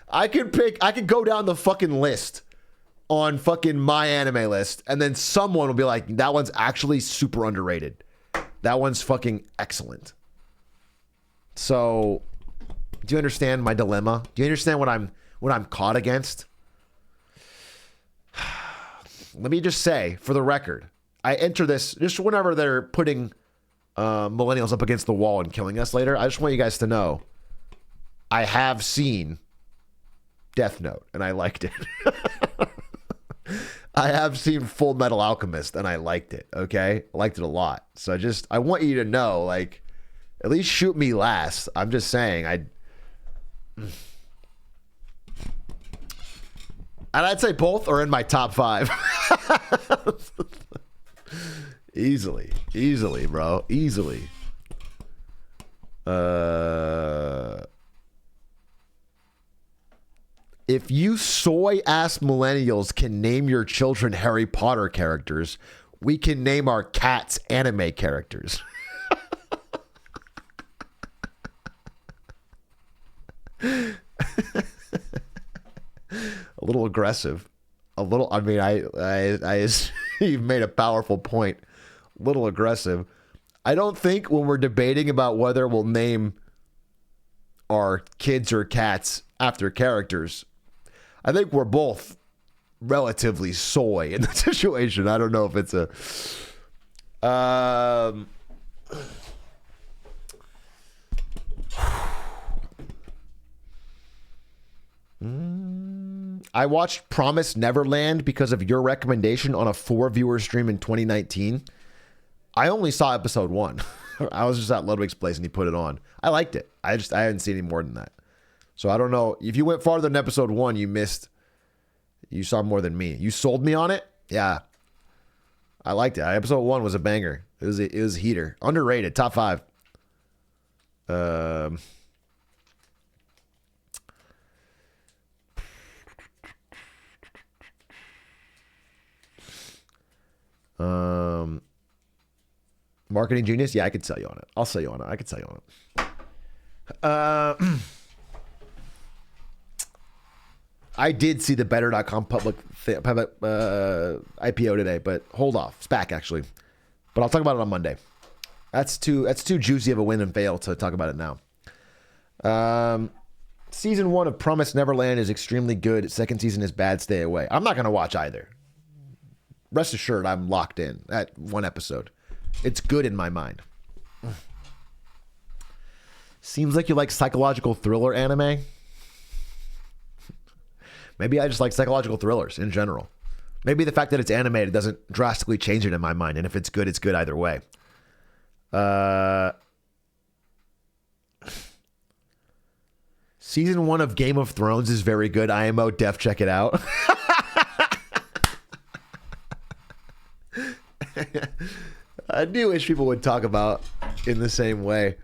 I could go down the fucking list on fucking my anime list and then someone will be like, that one's actually super underrated. That one's fucking excellent. So, do you understand my dilemma? Do you understand what I'm caught against? Let me just say, for the record, I enter this just whenever they're putting millennials up against the wall and killing us later. I just want you guys to know, I have seen Death Note and I liked it. I have seen Full Metal Alchemist and I liked it. Okay, I liked it a lot. So I want you to know, like, at least shoot me last. I'm just saying, and I'd say both are in my top 5. Easily, bro. Easily. If you soy-ass millennials can name your children Harry Potter characters, we can name our cats anime characters. A little aggressive. A little, I mean, you've made a powerful point. A little aggressive. I don't think when we're debating about whether we'll name our kids or cats after characters, I think we're both relatively soy in the situation. I don't know if it's a I watched Promise Neverland because of your recommendation on a 4-viewer stream in 2019. I only saw episode 1. I was just at Ludwig's place and he put it on. I liked it. I hadn't seen any more than that. So I don't know. If you went farther than episode 1, you saw more than me. You sold me on it? Yeah. I liked it. Episode 1 was a banger. It was a heater. Underrated. Top 5. Marketing genius? Yeah, I could sell you on it. I'll sell you on it. I could sell you on it. I did see the Better.com public IPO today, but hold off. SPAC, actually. But I'll talk about it on Monday. That's too juicy of a win and fail to talk about it now. Season 1 of Promise Neverland is extremely good. Second season is bad. Stay away. I'm not going to watch either. Rest assured, I'm locked in at 1 episode. It's good in my mind. Seems like you like psychological thriller anime. Maybe I just like psychological thrillers in general. Maybe the fact that it's animated doesn't drastically change it in my mind. And if it's good either way. Season 1 of Game of Thrones is very good. IMO, def, check it out. I do wish people would talk about in the same way.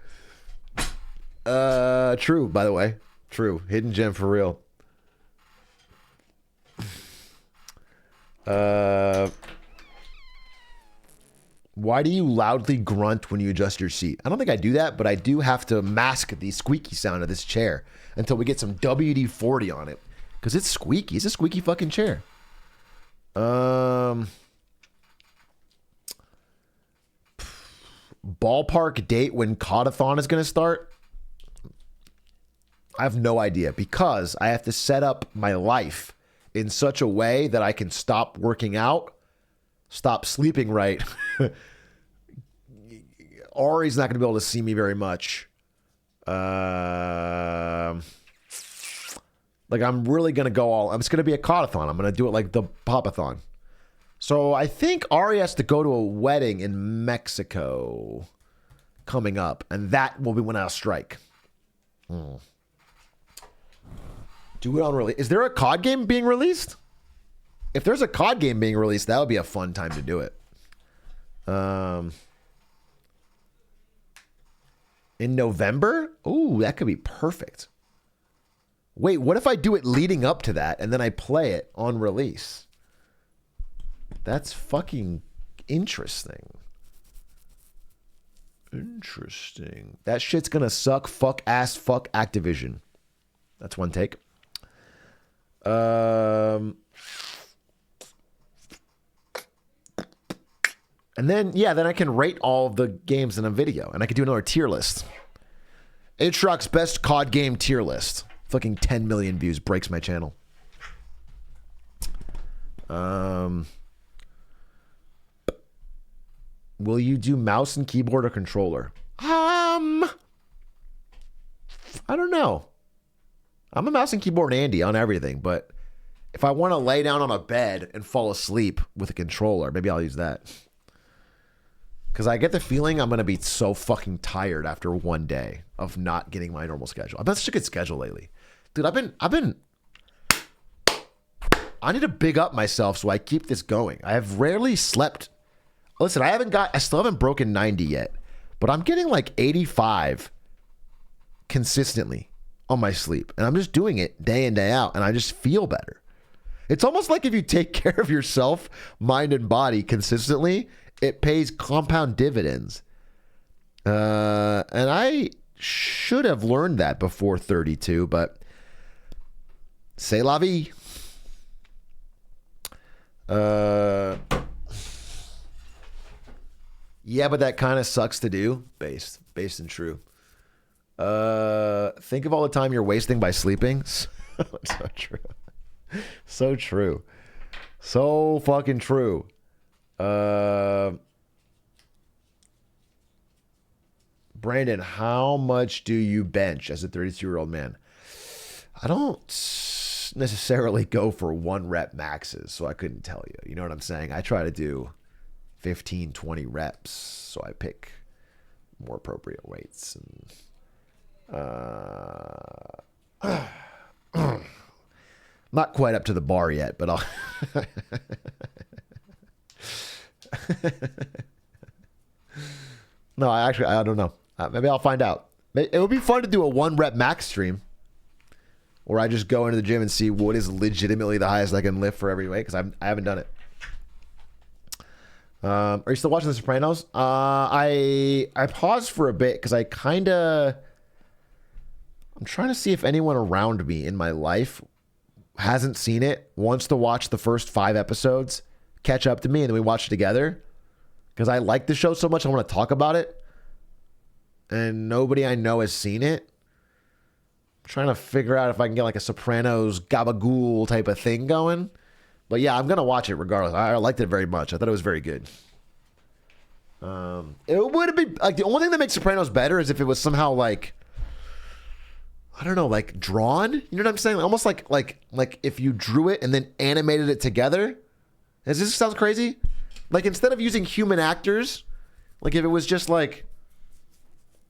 True, by the way. True. Hidden gem for real. Why do you loudly grunt when you adjust your seat? I don't think I do that, but I do have to mask the squeaky sound of this chair until we get some WD-40 on it. Because it's squeaky. It's a squeaky fucking chair. ballpark date when COD-a-thon is going to start, I have no idea, because I have to set up my life in such a way that I can stop working out, stop sleeping right. Ari's not going to be able to see me very much. Like, I'm really going to go all... It's going to be a COD-a-thon. I'm going to do it like the Pop-a-thon. So I think Ari has to go to a wedding in Mexico coming up, and that will be when I'll strike. Do it on release. Is there a COD game being released? If there's a COD game being released, that would be a fun time to do it. In November? Ooh, that could be perfect. Wait, what if I do it leading up to that and then I play it on release? That's fucking interesting. Interesting. That shit's gonna suck. Fuck ass. Fuck Activision. That's one take. And then, yeah, then I can rate all of the games in a video, and I could do another tier list. Atrioc's best COD game tier list. Fucking 10 million views. Breaks my channel. Will you do mouse and keyboard or controller? I don't know. I'm a mouse and keyboard Andy on everything, but if I want to lay down on a bed and fall asleep with a controller, maybe I'll use that. Because I get the feeling I'm going to be so fucking tired after one day of not getting my normal schedule. I've been such a good schedule lately. Dude, I need to big up myself so I keep this going. I have rarely slept. Listen, I still haven't broken 90 yet, but I'm getting like 85 consistently on my sleep. And I'm just doing it day in, day out, and I just feel better. It's almost like if you take care of yourself, mind and body consistently, it pays compound dividends. And I should have learned that before 32, but c'est la vie. Yeah, but that kind of sucks to do. Based and true. Think of all the time you're wasting by sleeping. So true. So true. So fucking true. Brandon, how much do you bench as a 32-year-old man? I don't necessarily go for 1 rep maxes, so I couldn't tell you. You know what I'm saying? I try to do 15, 20 reps, so I pick more appropriate weights. And not quite up to the bar yet, but I'll No, I don't know. Maybe I'll find out. It would be fun to do a 1 rep max stream where I just go into the gym and see what is legitimately the highest I can lift for every weight, because I haven't done it. Are you still watching The Sopranos? I paused for a bit because I'm trying to see if anyone around me in my life hasn't seen it, wants to watch the first 5 episodes, catch up to me, and then we watch it together. Because I like the show so much, I want to talk about it. And nobody I know has seen it. I'm trying to figure out if I can get like a Sopranos gabagool type of thing going. But yeah, I'm going to watch it regardless. I liked it very much. I thought it was very good. It would be like the only thing that makes Sopranos better is if it was somehow like, I don't know, like drawn. You know what I'm saying? Almost like if you drew it and then animated it together. Does this sound crazy? Like instead of using human actors, like if it was just like,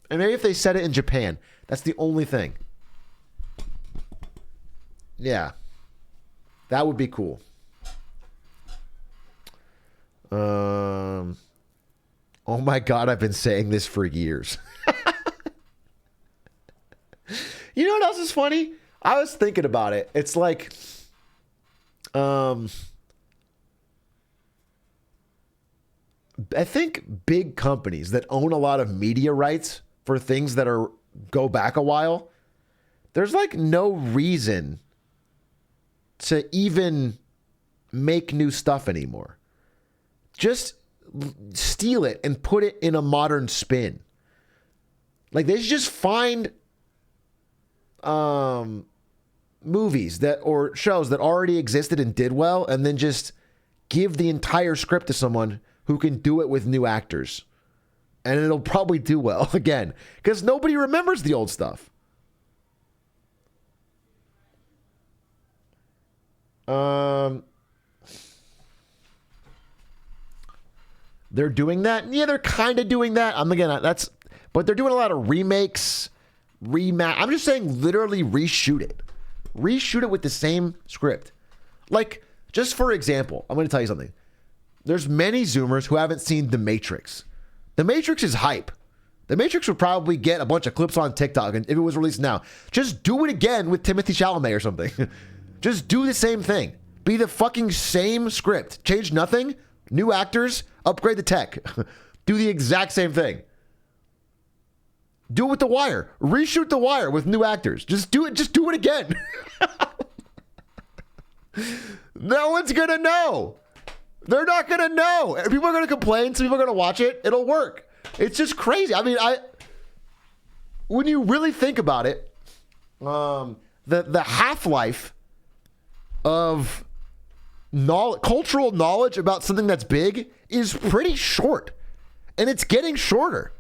and maybe if they said it in Japan, that's the only thing. Yeah, that would be cool. Oh my God, I've been saying this for years. You know what else is funny? I was thinking about it. It's like, I think big companies that own a lot of media rights for things that go back a while, there's like no reason to even make new stuff anymore. Just steal it and put it in a modern spin. Like, they should just find movies that or shows that already existed and did well, and then just give the entire script to someone who can do it with new actors. And it'll probably do well again, because nobody remembers the old stuff. They're doing that. Yeah, they're kind of doing that. But they're doing a lot of remakes, I'm just saying, literally reshoot it. Reshoot it with the same script. Like, just for example, I'm going to tell you something. There's many Zoomers who haven't seen The Matrix. The Matrix is hype. The Matrix would probably get a bunch of clips on TikTok if it was released now. Just do it again with Timothée Chalamet or something. Just do the same thing. Be the fucking same script. Change nothing. New actors. Upgrade the tech. Do the exact same thing. Do it with The Wire. Reshoot The Wire with new actors. Just do it. Just do it again. No one's going to know. They're not going to know. People are going to complain. Some people are going to watch it. It'll work. It's just crazy. I mean, when you really think about it, the half-life of cultural knowledge about something that's big is pretty short. And it's getting shorter.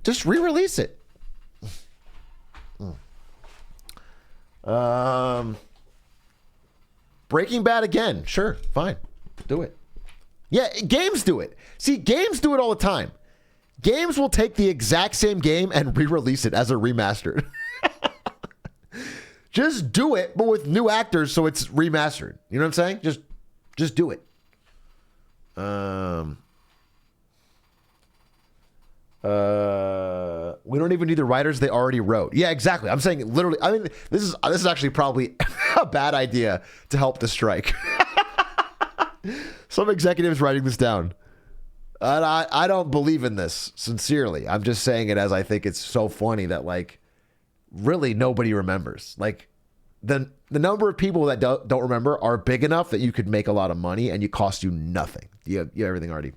Just re-release it. Breaking Bad again. Sure, fine. Do it. Yeah, games do it. See, games do it all the time. Games will take the exact same game and re-release it as a remastered. Just do it, but with new actors, so it's remastered. You know what I'm saying? Just do it. We don't even need the writers they already wrote. Yeah, exactly. I'm saying literally. I mean, this is actually probably a bad idea to help the strike. Some executives writing this down. And I don't believe in this, sincerely. I'm just saying it as I think it's so funny that, like, really nobody remembers. Like, the number of people that don't remember are big enough that you could make a lot of money and you cost you nothing. You have everything already.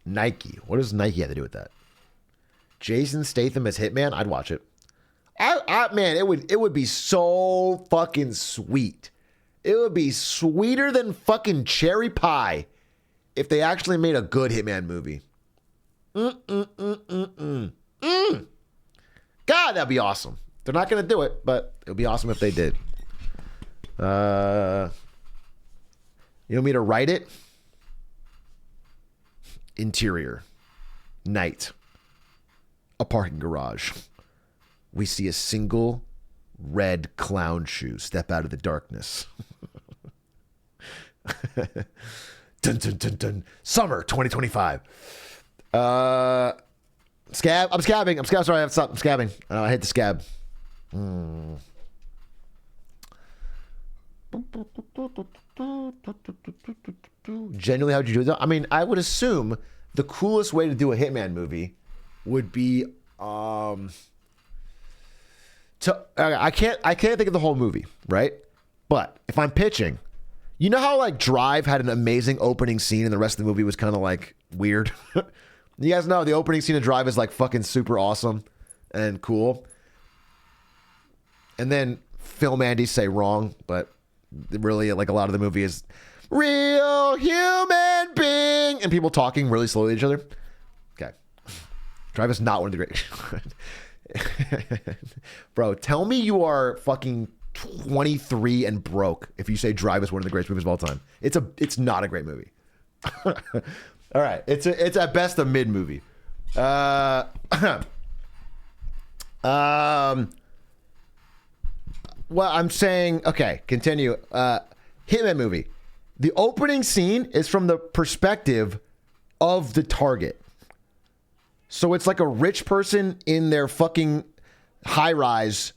Nike. What does Nike have to do with that? Jason Statham as Hitman? I'd watch it. Man, it would be so fucking sweet. It would be sweeter than fucking cherry pie if they actually made a good Hitman movie. God, that'd be awesome. They're not going to do it, but it would be awesome if they did. You want me to write it? Interior. Night. A parking garage. We see a single red clown shoe step out of the darkness. Dun, dun, dun, dun. Summer 2025. Scab. I'm scabbing. Sorry, I'm scabbing. I hate the scab. Genuinely, how would you do that? I mean, I would assume the coolest way to do a Hitman movie would be I can't think of the whole movie, right? But if I'm pitching, you know how like Drive had an amazing opening scene and the rest of the movie was kind of like weird? You guys know the opening scene of Drive is like fucking super awesome and cool. And then Film Andy say wrong, but really like a lot of the movie is real human being and people talking really slowly to each other. Okay. Drive is not one of the great. Bro, tell me you are fucking 23 and broke if you say Drive is one of the greatest movies of all time. It's not a great movie. All right, it's at best a mid movie. Well, I'm saying, okay, continue. Hitman movie. The opening scene is from the perspective of the target. So it's like a rich person in their fucking high-rise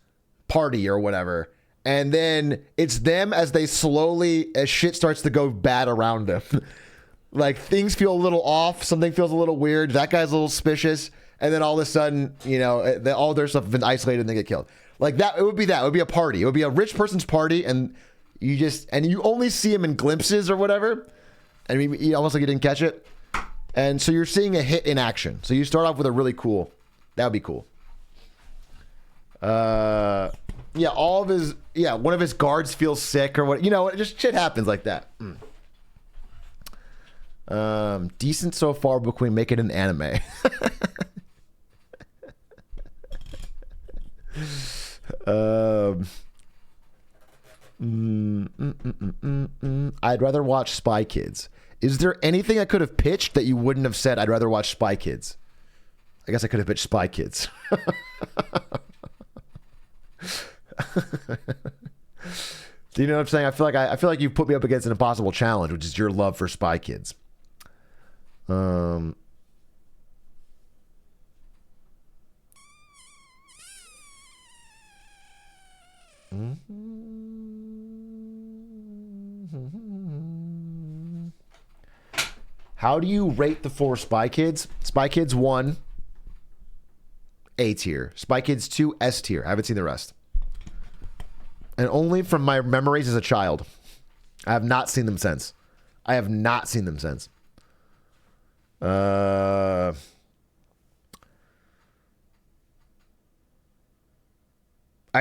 party or whatever. And then it's them as shit starts to go bad around them. Like things feel a little off. Something feels a little weird. That guy's a little suspicious. and then all of a sudden, you know, all their stuff has been isolated and they get killed. Like that, it would be that. It would be a party. It would be a rich person's party, and you only see him in glimpses or whatever, and you almost like you didn't catch it. And so you're seeing a hit in action. So you start off with a really cool. That would be cool. Yeah, one of his guards feels sick or what, you know, just shit happens like that. Decent so far, but can we make it an anime? I'd rather watch Spy Kids. Is there anything I could have pitched that you wouldn't have said I'd rather watch Spy Kids? I guess I could have pitched Spy Kids. Do you know what I'm saying? I feel like you've put me up against an impossible challenge, which is your love for Spy Kids. How do you rate the 4 Spy Kids? Spy Kids 1, A tier. Spy Kids 2, S tier. I haven't seen the rest. And only from my memories as a child. I have not seen them since. I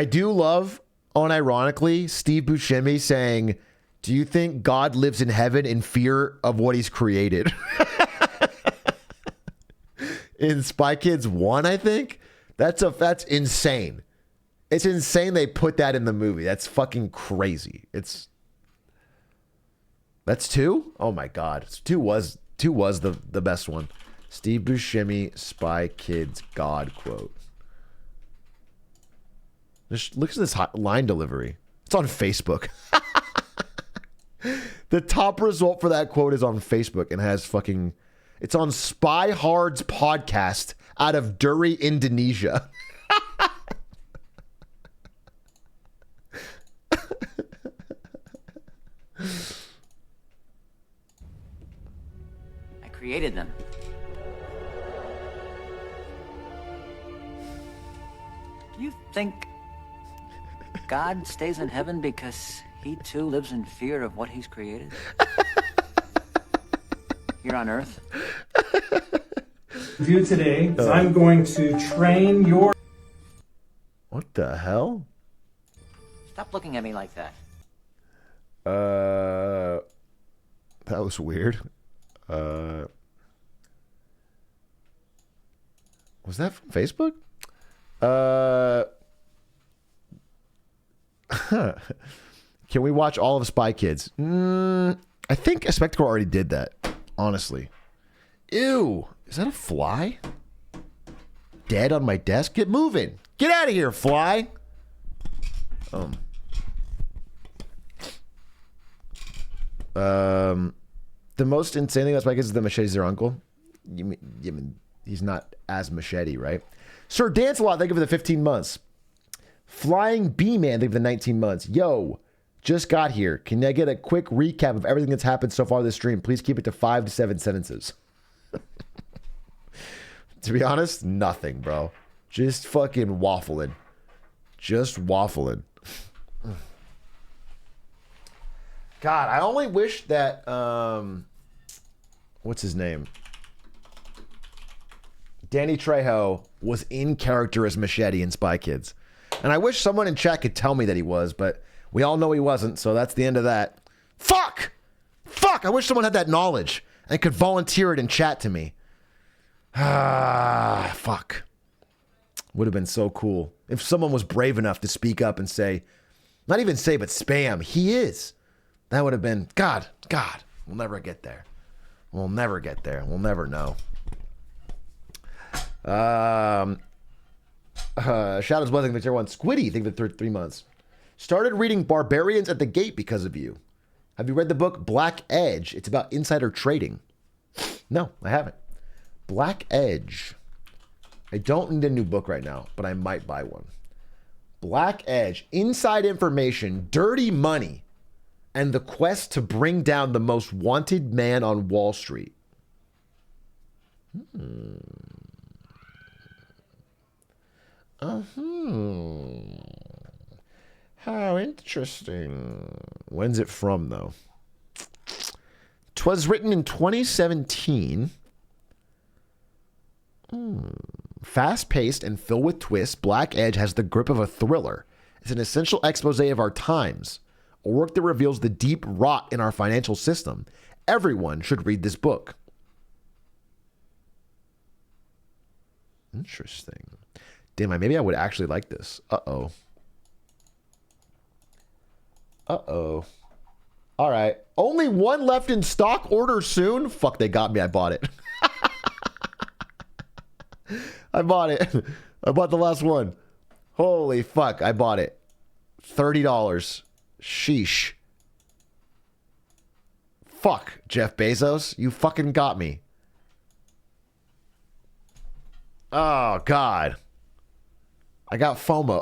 do love, unironically, Steve Buscemi saying, do you think God lives in heaven in fear of what he's created? In Spy Kids 1, I think. That's insane. It's insane they put that in the movie. That's fucking crazy. That's 2? Oh my God. 2 was the best one. Steve Buscemi, Spy Kids God quote. Just look at this line delivery. It's on Facebook. The top result for that quote is on Facebook and has fucking... It's on Spy Hard's podcast out of Duri, Indonesia. I created them. Do you think God stays in heaven because he too lives in fear of what he's created? Here on Earth? View today is I'm going to train your... What the hell? Stop looking at me like that. That was weird. Was that from Facebook? Can we watch all of Spy Kids? I think a Spectacle already did that, honestly. Ew. Is that a fly? Dead on my desk? Get moving. Get out of here, fly. The most insane thing about Spy Kids is that Machete's their uncle. You mean he's not as Machete, right? Sir Dance-A-Lot, thank you for the 15 months. Flying B-Man, thank you for the 19 months. Yo, just got here. Can I get a quick recap of everything that's happened so far this stream? Please keep it to 5 to 7 sentences. To be honest, nothing, bro. Just fucking waffling. Just waffling. God, I only wish that, what's his name? Danny Trejo was in character as Machete in Spy Kids. And I wish someone in chat could tell me that he was, but we all know he wasn't, so that's the end of that. Fuck! Fuck! I wish someone had that knowledge and could volunteer it in chat to me. Ah, fuck. Would have been so cool. If someone was brave enough to speak up and say, not even say, but spam, he is. That would have been, God, we'll never get there. We'll never get there. We'll never know. Shadows Blessing, Victor 1. Squiddy, think for 3 months. Started reading Barbarians at the Gate because of you. Have you read the book Black Edge? It's about insider trading. No, I haven't. Black Edge. I don't need a new book right now, but I might buy one. Black Edge. Inside information, dirty money, and the quest to bring down the most wanted man on Wall Street. How interesting. When's it from, though? 'Twas written in 2017. Fast-paced and filled with twists, Black Edge has the grip of a thriller. It's an essential expose of our times, a work that reveals the deep rot in our financial system. Everyone should read this book. Interesting. Damn, maybe I would actually like this. Uh-oh. Uh-oh. All right. Only one left in stock. Order soon. Fuck, they got me. I bought it. I bought it. I bought the last one. Holy fuck. I bought it. $30. Sheesh. Fuck, Jeff Bezos. You fucking got me. Oh, God. I got FOMO.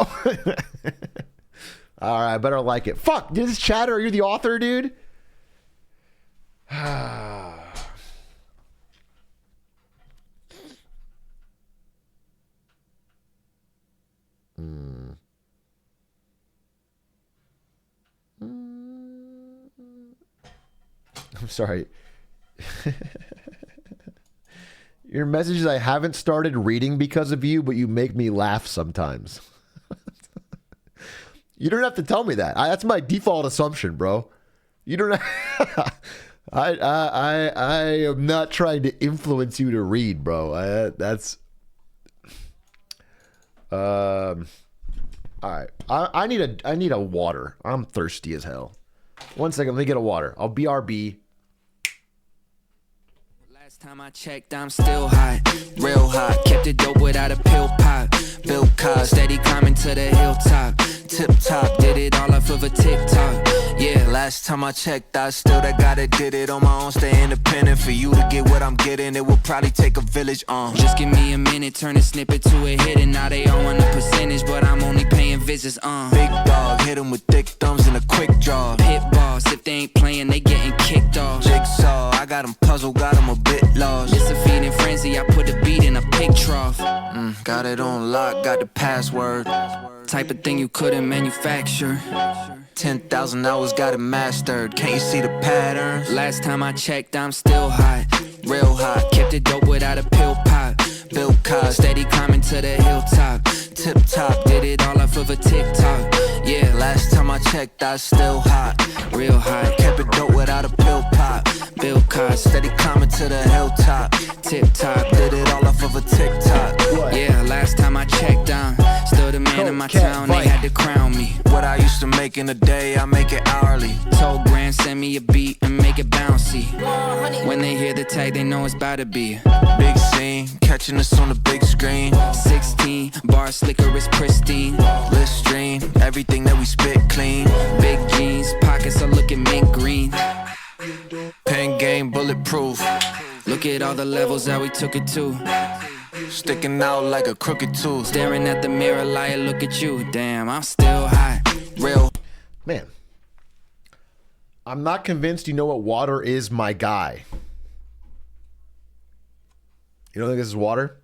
All right, I better like it. Fuck, did this chatter? Are you the author, dude? I'm sorry. Your message is, I haven't started reading because of you, but you make me laugh sometimes. You don't have to tell me that. That's my default assumption, bro. You don't have... I am not trying to influence you to read, bro. That's... All right. I need a water. I'm thirsty as hell. 1 second, let me get a water. I'll BRB. Last time I checked, I'm still hot, real hot. Kept it dope without a pill pop. Bill cars, steady climbing to the hilltop. Tip top, did it all off of a TikTok. Yeah, last time I checked, I still that guy that did it on my own. Stay independent. For you to get what I'm getting, it will probably take a village. Just give me a minute, turn a snippet to a hit, and now they all want a percentage, but I'm only paying visits. Big dog, hit 'em with thick thumbs and a quick draw. Pit boss, if they ain't playing, they getting kicked off. Jigsaw, I got 'em puzzled, got 'em a bit lost. It's a feeding frenzy, I put the beat in a pig trough. Got it on lock, got the password. Type of thing you couldn't manufacture. 10,000 hours, got it mastered. Can't you see the patterns? Last time I checked, I'm still hot, real hot. Kept it dope without a pill pop. Bill cars, steady climbing to the hilltop. Tip top, did it all off of a TikTok. Yeah, last time I checked, I still hot, real hot. Kept it dope without a pill pop. Bill cars, steady climbing to the hilltop. Tip top, did it all off of a TikTok. Yeah, last time I checked, I'm still the man in my town. They had to crown me. What I used to make in a day, I make it hourly. Told Grand, send me a beat and make it bouncy. When they hear the tag, they know it's about to be big scene, catching us on the big screen. 16 bars, slicker is pristine. Let's stream everything that we spit clean. Big jeans, pockets are looking mint green. Pen game bulletproof. Look at all the levels that we took it to. Sticking out like a crooked tooth. Staring at the mirror like, look at you. Damn, I'm still hot, real. Man, I'm not convinced you know what water is, my guy. You don't think this is water?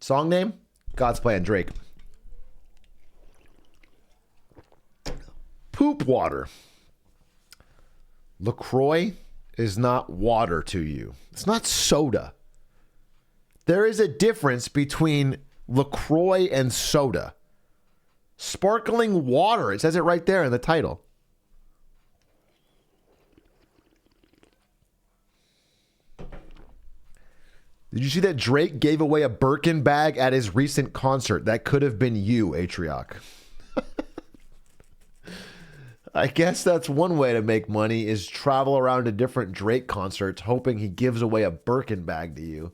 Song name? God's Plan, Drake. Poop water. LaCroix is not water to you. It's not soda. There is a difference between LaCroix and soda. Sparkling water. It says it right there in the title. Did you see that Drake gave away a Birkin bag at his recent concert? That could have been you, Atrioc. I guess that's one way to make money, is travel around to different Drake concerts hoping he gives away a Birkin bag to you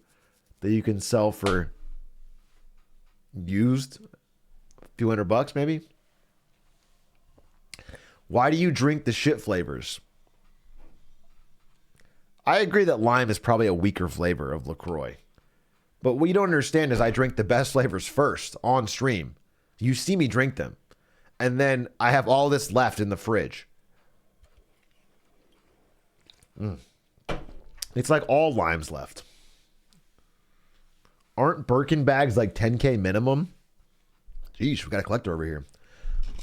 that you can sell for used a few $100 maybe. Why do you drink the shit flavors? I agree that lime is probably a weaker flavor of LaCroix. But what you don't understand is I drink the best flavors first on stream. You see me drink them. And then I have all this left in the fridge. It's like all lime's left. Aren't Birkin bags like 10K minimum? Jeez, we got a collector over here.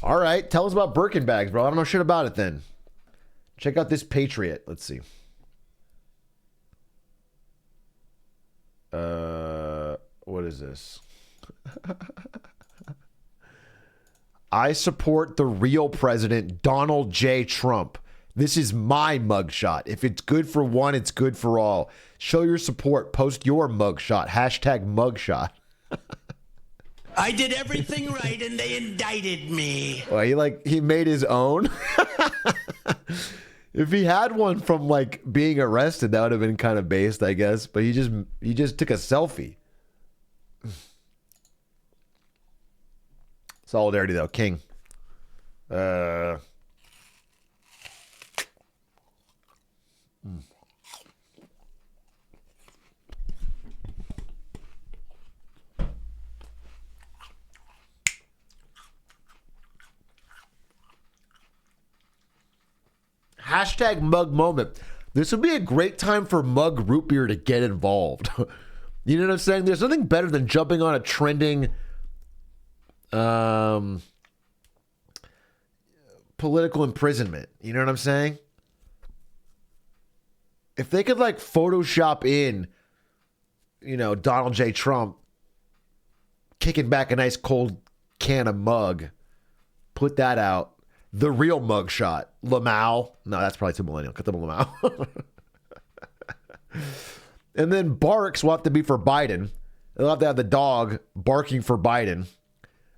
All right, tell us about Birkin bags, bro. I don't know shit about it then. Check out this Patriot. Let's see. What is this? I support the real president, Donald J. Trump. This is my mugshot. If it's good for one, it's good for all. Show your support. Post your mugshot. Hashtag mugshot. I did everything right and they indicted me. Well, he made his own. If he had one from like being arrested, that would have been kind of based, I guess. But he just took a selfie. Solidarity though, King. Hashtag mug moment. This would be a great time for mug root beer to get involved. You know what I'm saying? There's nothing better than jumping on a trending political imprisonment. You know what I'm saying? If they could like Photoshop in, Donald J. Trump kicking back a nice cold can of mug, put that out. The real mug shot. Lamau. No, that's probably too millennial. Cut them a Lamau. And then barks will have to be for Biden. They'll have to have the dog barking for Biden.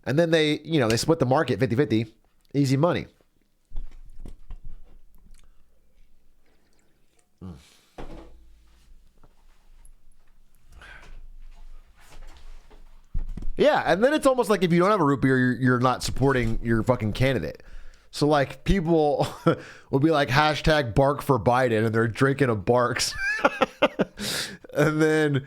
And then they split the market 50-50. Easy money. Yeah, and then it's almost like if you don't have a root beer, you're not supporting your fucking candidate. So like people will be like hashtag bark for Biden and they're drinking a barks. And then,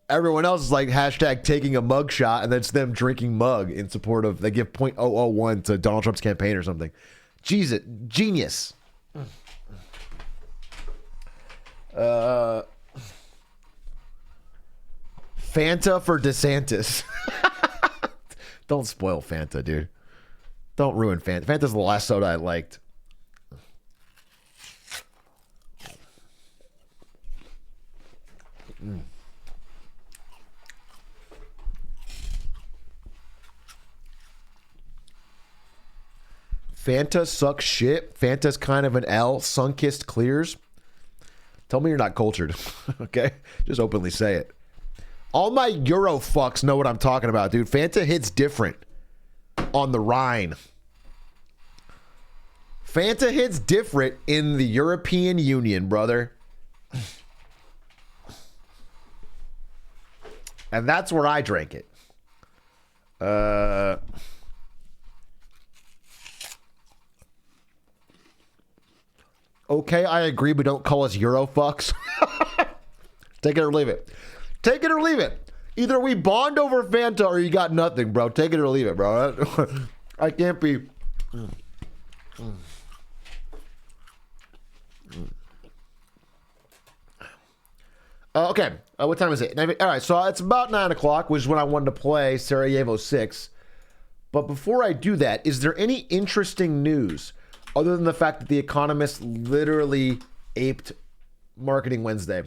everyone else is like hashtag taking a mug shot and then it's them drinking mug in support of, they give 0.001 to Donald Trump's campaign or something. Jesus, genius. Fanta for DeSantis. Don't spoil Fanta, dude. Don't ruin Fanta. Fanta's the last soda I liked. Fanta sucks shit. Fanta's kind of an L. Sunkissed clears. Tell me you're not cultured. Okay? Just openly say it. All my Euro fucks know what I'm talking about, dude. Fanta hits different on the Rhine. Fanta hits different in the European Union, brother. And that's where I drank it. Okay, I agree, but don't call us Euro fucks. Take it or leave it. Take it or leave it. Either we bond over Fanta or you got nothing, bro. Take it or leave it, bro. I can't be... Okay, what time is it? All right, so it's about 9 o'clock, which is when I wanted to play Sarajevo 6. But before I do that, is there any interesting news other than the fact that The Economist literally aped Marketing Wednesday?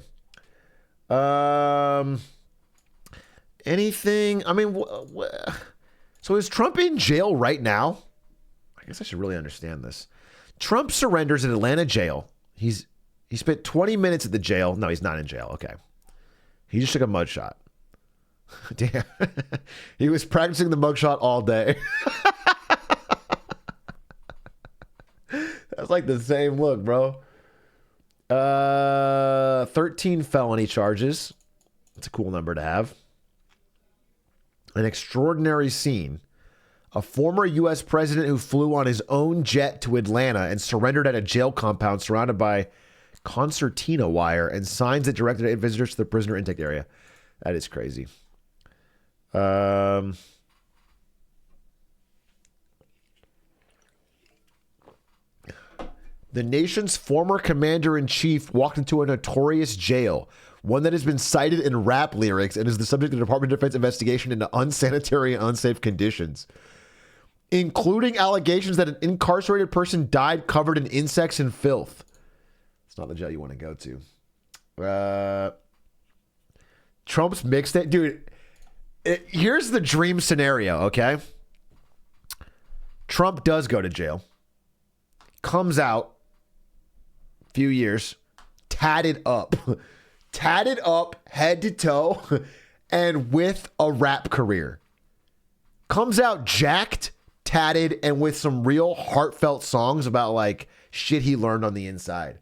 Anything? I mean, so is Trump in jail right now? I guess I should really understand this. Trump surrenders in Atlanta jail. He spent 20 minutes at the jail. No, he's not in jail. Okay. He just took a mugshot. Damn. He was practicing the mugshot all day. That's like the same look, bro. 13 felony charges. That's a cool number to have. An extraordinary scene. A former U.S. president who flew on his own jet to Atlanta and surrendered at a jail compound surrounded by concertina wire and signs that directed visitors to the prisoner intake area. That is crazy. The nation's former commander-in-chief walked into a notorious jail, one that has been cited in rap lyrics and is the subject of the Department of Defense investigation into unsanitary and unsafe conditions, including allegations that an incarcerated person died covered in insects and filth. It's not the jail you want to go to. Trump's mixtape. Dude, here's the dream scenario, okay? Trump does go to jail. Comes out, few years, tatted up, head to toe, and with a rap career. Comes out jacked, tatted, and with some real heartfelt songs about like shit he learned on the inside.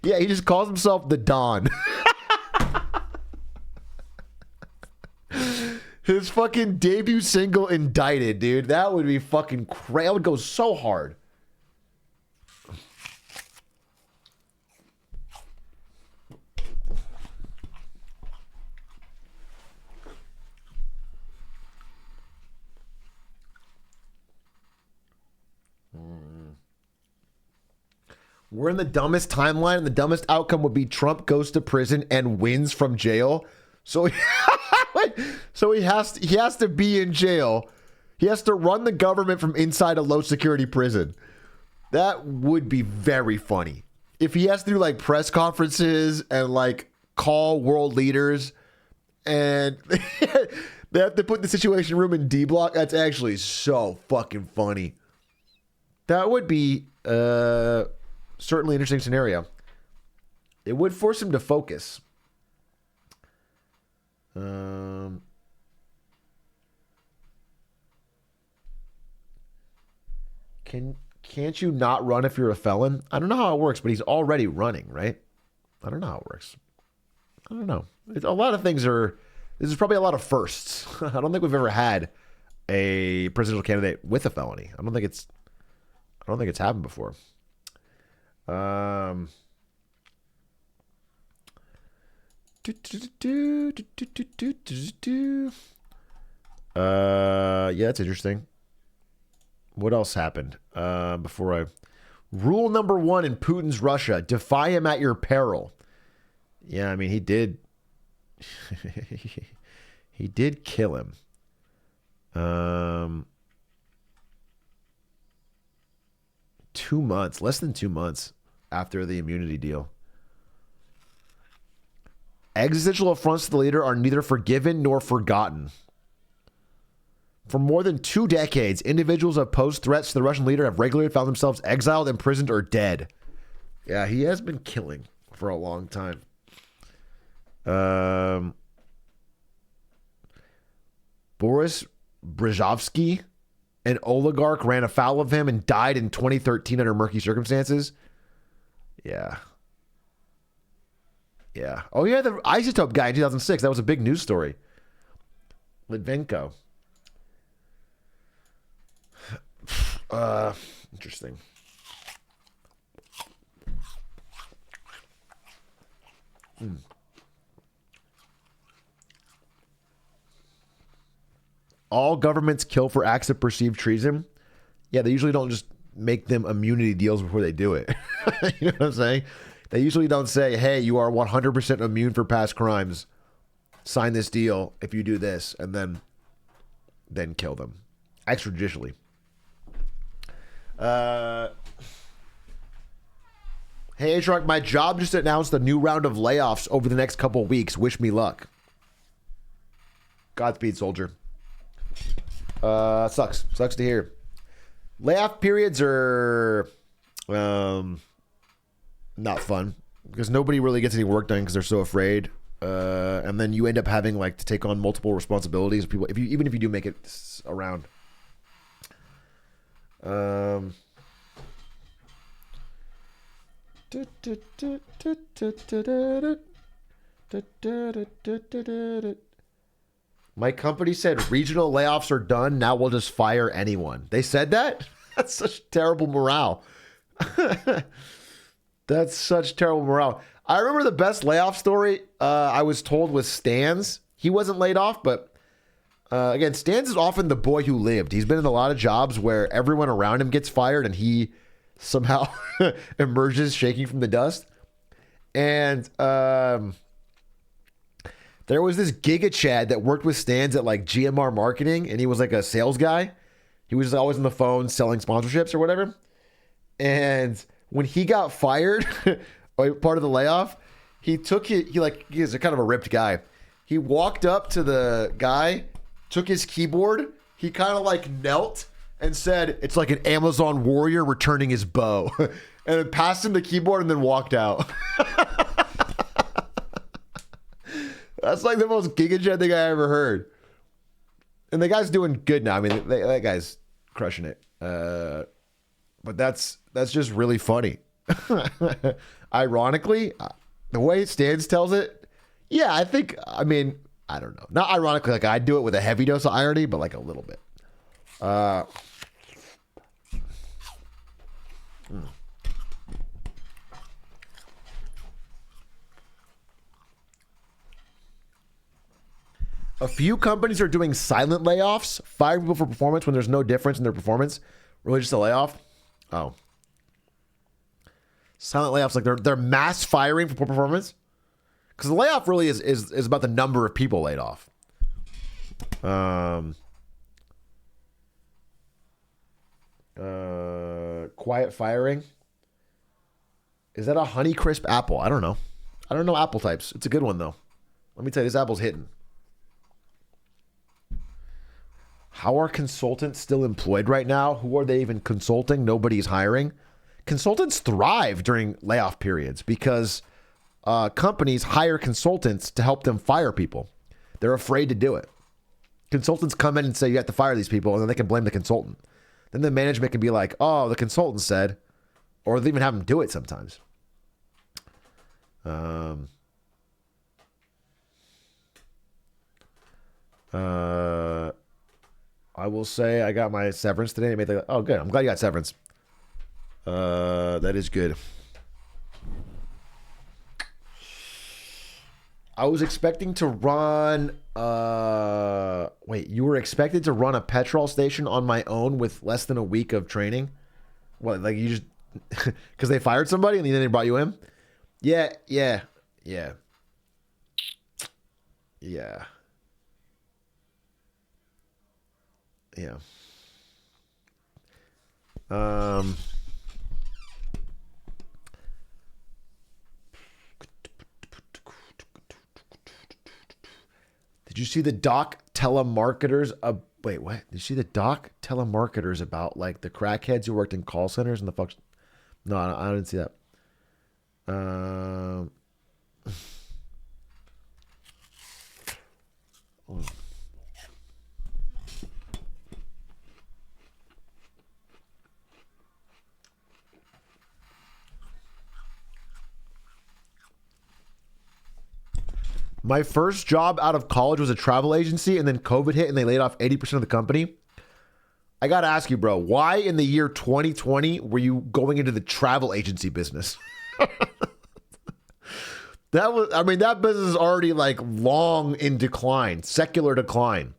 Yeah, he just calls himself the Don. His fucking debut single, Indicted, dude. That would be fucking crazy. That would go so hard. We're in the dumbest timeline, and the dumbest outcome would be Trump goes to prison and wins from jail. So he has to be in jail. He has to run the government from inside a low security prison. That would be very funny. If he has to do like press conferences and like call world leaders and they have to put the Situation Room in D Block, that's actually so fucking funny. That would be certainly an interesting scenario. It would force him to focus. Can't you not run if you're a felon? I don't know how it works, but he's already running, right? I don't know how it works. I don't know. A lot of things are. This is probably a lot of firsts. I don't think we've ever had a presidential candidate with a felony. I don't think it's happened before. Yeah, that's interesting. What else happened? Rule number 1 in Putin's Russia: defy him at your peril. Yeah, I mean, he did. He did kill him. 2 months, less than 2 months after the immunity deal. Existential affronts to the leader are neither forgiven nor forgotten. For more than 2 decades, individuals who have posed threats to the Russian leader have regularly found themselves exiled, imprisoned, or dead. Yeah, he has been killing for a long time. Boris Berezovsky, an oligarch, ran afoul of him and died in 2013 under murky circumstances. Yeah. Yeah. Oh, yeah, the isotope guy in 2006. That was a big news story. Litvenko. Interesting. All governments kill for acts of perceived treason. Yeah, they usually don't just make them immunity deals before they do it. You know what I'm saying? They usually don't say, hey, you are 100% immune for past crimes. Sign this deal if you do this, and then kill them. Extrajudicially. Hey, Atrioc, my job just announced a new round of layoffs over the next couple of weeks. Wish me luck. Godspeed, soldier. Sucks to hear. Layoff periods are not fun because nobody really gets any work done because they're so afraid, and then you end up having like to take on multiple responsibilities. People, even if you do make it around. My company said regional layoffs are done. Now we'll just fire anyone. They said that? That's such terrible morale. That's such terrible morale. I remember the best layoff story I was told was Stan's. He wasn't laid off, but Again, Stans is often the boy who lived. He's been in a lot of jobs where everyone around him gets fired and he somehow emerges shaking from the dust. And there was this Giga Chad that worked with Stans at like GMR Marketing, and he was like a sales guy. He was always on the phone selling sponsorships or whatever. And when he got fired, or part of the layoff, he's a kind of a ripped guy. He walked up to the guy, took his keyboard, he kind of like knelt and said, "It's like an Amazon warrior returning his bow," and then passed him the keyboard and then walked out. That's like the most Giga Chad thing I ever heard. And the guy's doing good now. I mean, that guy's crushing it. But that's just really funny. Ironically, the way Stans tells it, yeah, I don't know. Not ironically, like I do it with a heavy dose of irony, but like a little bit. A few companies are doing silent layoffs, firing people for performance when there's no difference in their performance. Really just a layoff? Oh. Silent layoffs, like they're mass firing for poor performance? Because the layoff really is about the number of people laid off. Quiet firing. Is that a Honeycrisp apple? I don't know. I don't know apple types. It's a good one, though. Let me tell you, this apple's hitting. How are consultants still employed right now? Who are they even consulting? Nobody's hiring. Consultants thrive during layoff periods because companies hire consultants to help them fire people. They're afraid to do it. Consultants come in and say, you have to fire these people, and then they can blame the consultant. Then the management can be like, oh, the consultant said, or they even have them do it sometimes. I will say I got my severance today. Oh, good. I'm glad you got severance. That is good. I was expecting to run... wait, you were expected to run a petrol station on my own with less than a week of training? What, like you just... Because they fired somebody and then they brought you in? Yeah. Did you see the doc telemarketers? Wait, what? Did you see the doc telemarketers about like the crackheads who worked in call centers and the fuck? No, I didn't see that. My first job out of college was a travel agency, and then COVID hit and they laid off 80% of the company. I got to ask you, bro, why in the year 2020 were you going into the travel agency business? That business is already like long in decline, secular decline.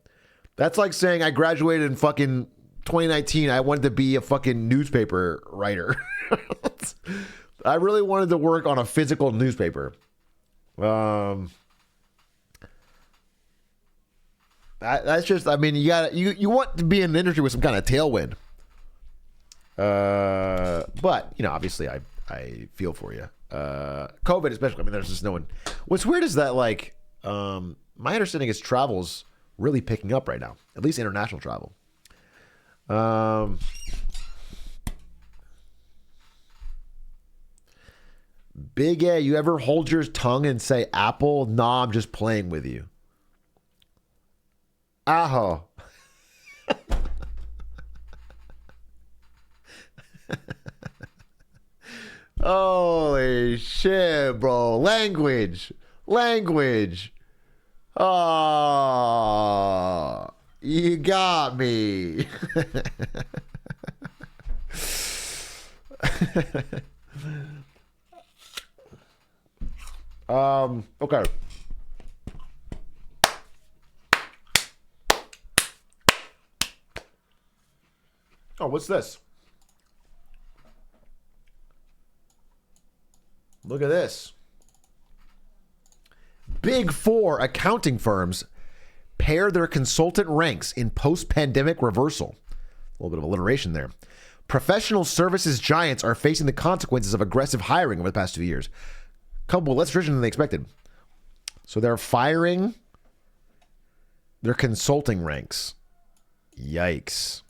That's like saying I graduated in fucking 2019. I wanted to be a fucking newspaper writer. I really wanted to work on a physical newspaper. That's just, you want to be in an industry with some kind of tailwind. But, obviously I feel for you. COVID especially, there's just no one. What's weird is that, like, my understanding is travel's really picking up right now, at least international travel. Big A, you ever hold your tongue and say apple? Nah, I'm just playing with you. Aho. Holy shit, bro. Language. Oh, you got me. Okay. Oh, what's this? Look at this. Big Four accounting firms pair their consultant ranks in post-pandemic reversal. A little bit of alliteration there. Professional services giants are facing the consequences of aggressive hiring over the past 2 years. Couple less attrition than they expected. So they're firing their consulting ranks. Yikes.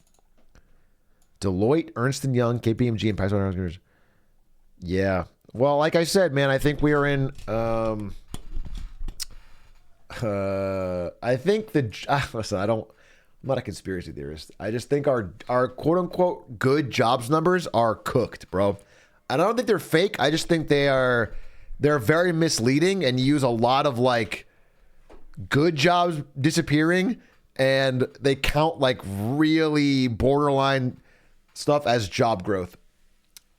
Deloitte, Ernst & Young, KPMG, and PricewaterhouseCoopers. Yeah. Well, like I said, man, I think we are in... I think listen, I'm not a conspiracy theorist. I just think our quote unquote good jobs numbers are cooked, bro. And I don't think they're fake. I just think they're very misleading and use a lot of like good jobs disappearing, and they count like really borderline stuff as job growth.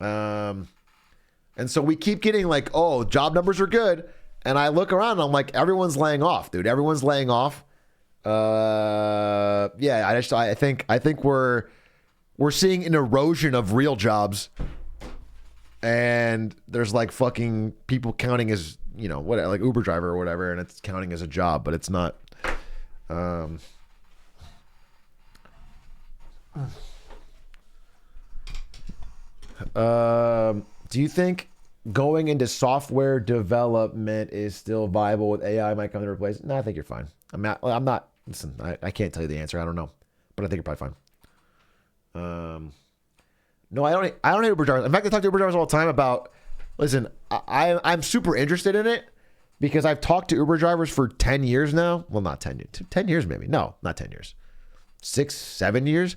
And so we keep getting like, oh, job numbers are good. And I look around and I'm like, everyone's laying off, dude. Everyone's laying off. Yeah, I think we're seeing an erosion of real jobs. And there's like fucking people counting as, you know, what, like Uber driver or whatever, and it's counting as a job, but it's not. Do you think going into software development is still viable with AI might come to replace? No, I think you're fine. I'm not, listen, I can't tell you the answer. I don't know, but I think you're probably fine. No, I don't hate Uber drivers. In fact, I talk to Uber drivers all the time about, listen, I'm super interested in it because I've talked to Uber drivers for 10 years now. Well, not 10 years, 10 years maybe. No, not 10 years. 6, 7 years.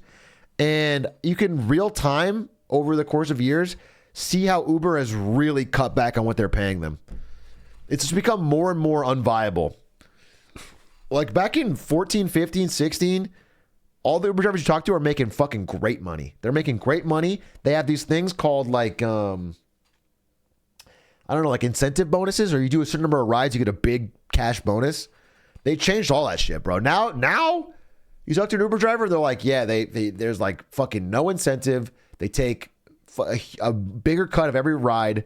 And you can real time over the course of years see how Uber has really cut back on what they're paying them. It's just become more and more unviable. Like back in 14, 15, 16, all the Uber drivers you talk to are making fucking great money. They're making great money. They have these things called like, I don't know, like incentive bonuses, or you do a certain number of rides, you get a big cash bonus. They changed all that shit, bro. Now you talk to an Uber driver, they're like, yeah, there's like fucking no incentive. They take a bigger cut of every ride.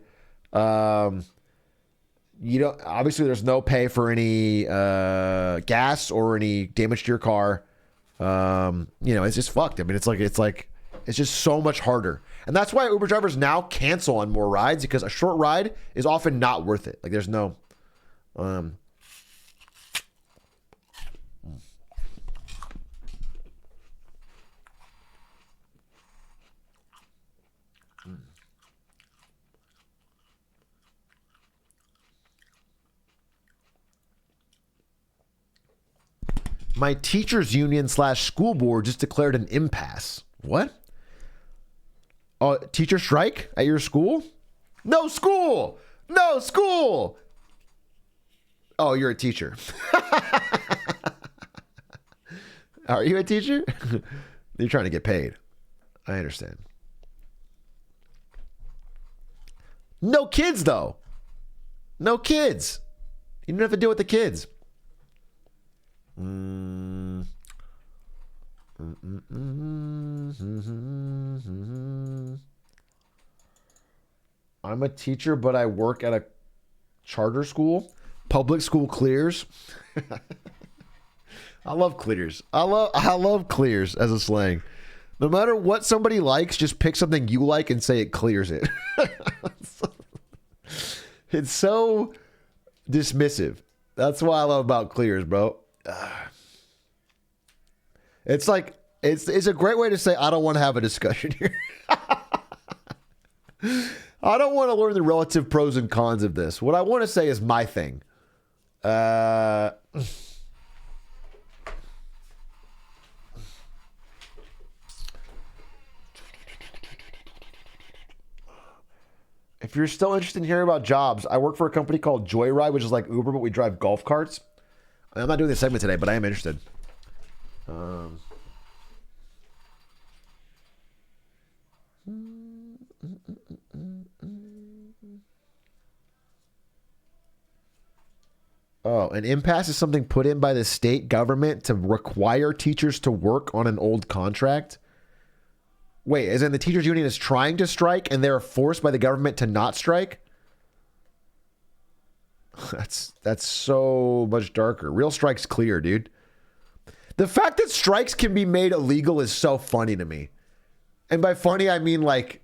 You don't, obviously there's no pay for any gas or any damage to your car. You know, it's just fucked. I mean, it's just so much harder. And that's why Uber drivers now cancel on more rides, because a short ride is often not worth it. Like there's no, my teachers union / school board just declared an impasse. What? Oh, teacher strike at your school? No school! No school! Oh, you're a teacher. Are you a teacher? You're trying to get paid. I understand. No kids, though. No kids. You don't have to deal with the kids. I'm a teacher, but I work at a charter school. Public school clears. I love clears. I love clears as a slang. No matter what somebody likes, just pick something you like and say it clears it. It's so dismissive. That's what I love about clears, bro. It's like it's a great way to say I don't want to have a discussion here. I don't want to learn the relative pros and cons of this. What I want to say is my thing. If you're still interested in hearing about jobs, I work for a company called Joyride, which is like Uber, but we drive golf carts. I'm not doing this segment today, but I am interested. Oh, an impasse is something put in by the state government to require teachers to work on an old contract. Wait, as in the teachers union is trying to strike and they're forced by the government to not strike? That's so much darker. Real strike's clear, dude. The fact that strikes can be made illegal is so funny to me. And by funny, I mean like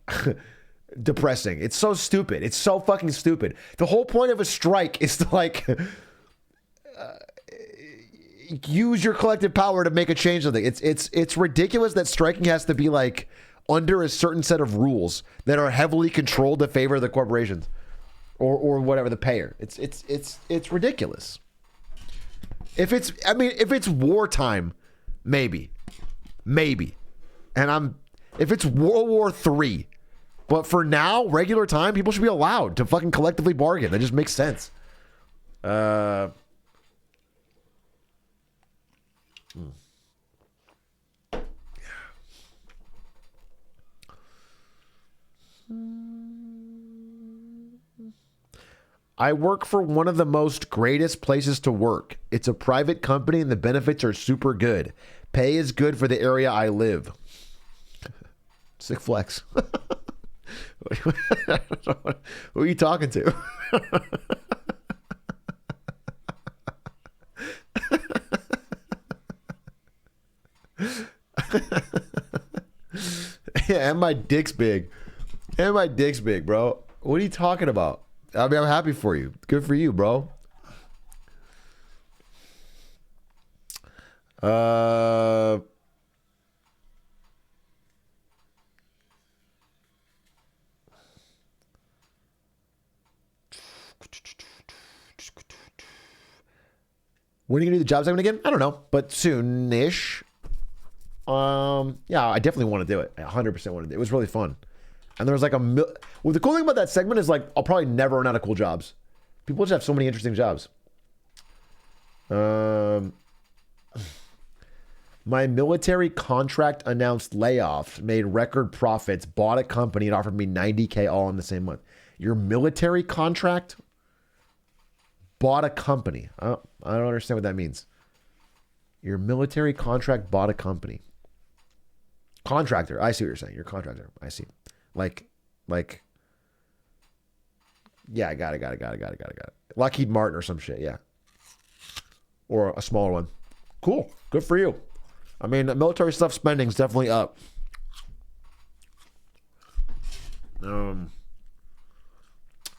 depressing. It's so stupid. It's so fucking stupid. The whole point of a strike is to like use your collective power to make a change on things. It's ridiculous that striking has to be like under a certain set of rules that are heavily controlled to favor the corporations or whatever, the payer. It's ridiculous. If it's wartime, maybe. And if it's World War III, but for now, regular time, people should be allowed to fucking collectively bargain. That just makes sense. I work for one of the most greatest places to work. It's a private company and the benefits are super good. Pay is good for the area I live. Sick flex. Who are you talking to? Yeah, and my dick's big. Bro. What are you talking about? I mean, I'm happy for you. Good for you, bro. When are you gonna do the job segment again? I don't know, but soon-ish. Yeah, I definitely want to do it. I 100% want to do it. It was really fun. And there was like well, the cool thing about that segment is like I'll probably never run out of cool jobs. People just have so many interesting jobs. My military contract announced layoffs, made record profits, bought a company and offered me $90K all in the same month. Your military contract bought a company. I don't understand what that means. Your military contract bought a company. Contractor. I see what you're saying. You're a contractor. I see. Like, yeah, I got it. Lockheed Martin or some shit, yeah. Or a smaller one. Cool. Good for you. I mean, military stuff spending is definitely up.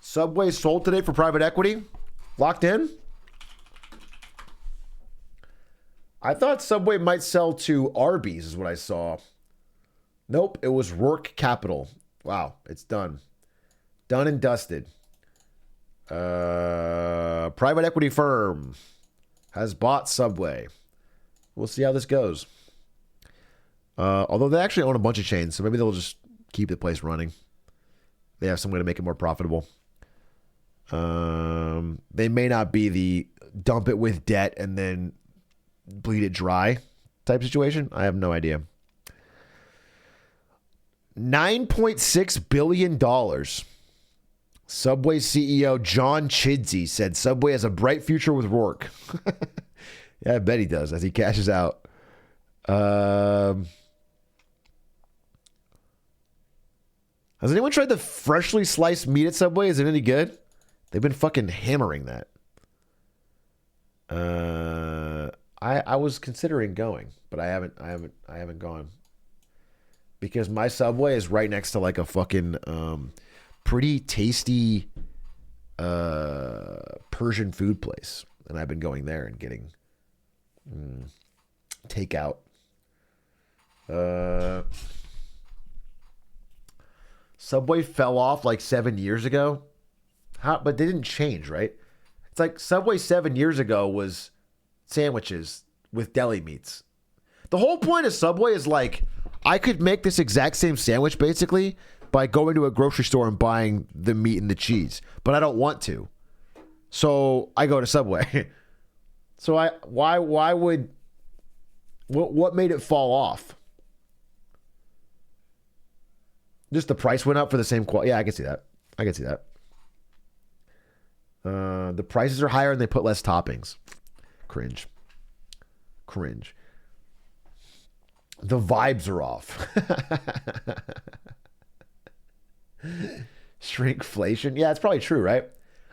Subway sold today for private equity. Locked in? I thought Subway might sell to Arby's is what I saw. Nope, it was Rourke Capital. Wow, it's done. Done and dusted. Private equity firm has bought Subway. We'll see how this goes. Although they actually own a bunch of chains, so maybe they'll just keep the place running. They have some way to make it more profitable. They may not be the dump it with debt and then bleed it dry type situation. I have no idea. $9.6 billion. Subway CEO John Chidsey said Subway has a bright future with Rourke. Yeah, I bet he does as he cashes out. Has anyone tried the freshly sliced meat at Subway? Is it any good? They've been fucking hammering that. I was considering going, but I haven't gone. Because my Subway is right next to like a fucking pretty tasty Persian food place. And I've been going there and getting takeout. Subway fell off like 7 years ago. But they didn't change, right? It's like Subway 7 years ago was sandwiches with deli meats. The whole point of Subway is like, I could make this exact same sandwich basically by going to a grocery store and buying the meat and the cheese, but I don't want to. So I go to Subway. So what made it fall off? Just the price went up for the same quality. Yeah, I can see that. The prices are higher and they put less toppings. Cringe. The vibes are off. Shrinkflation. Yeah, it's probably true, right?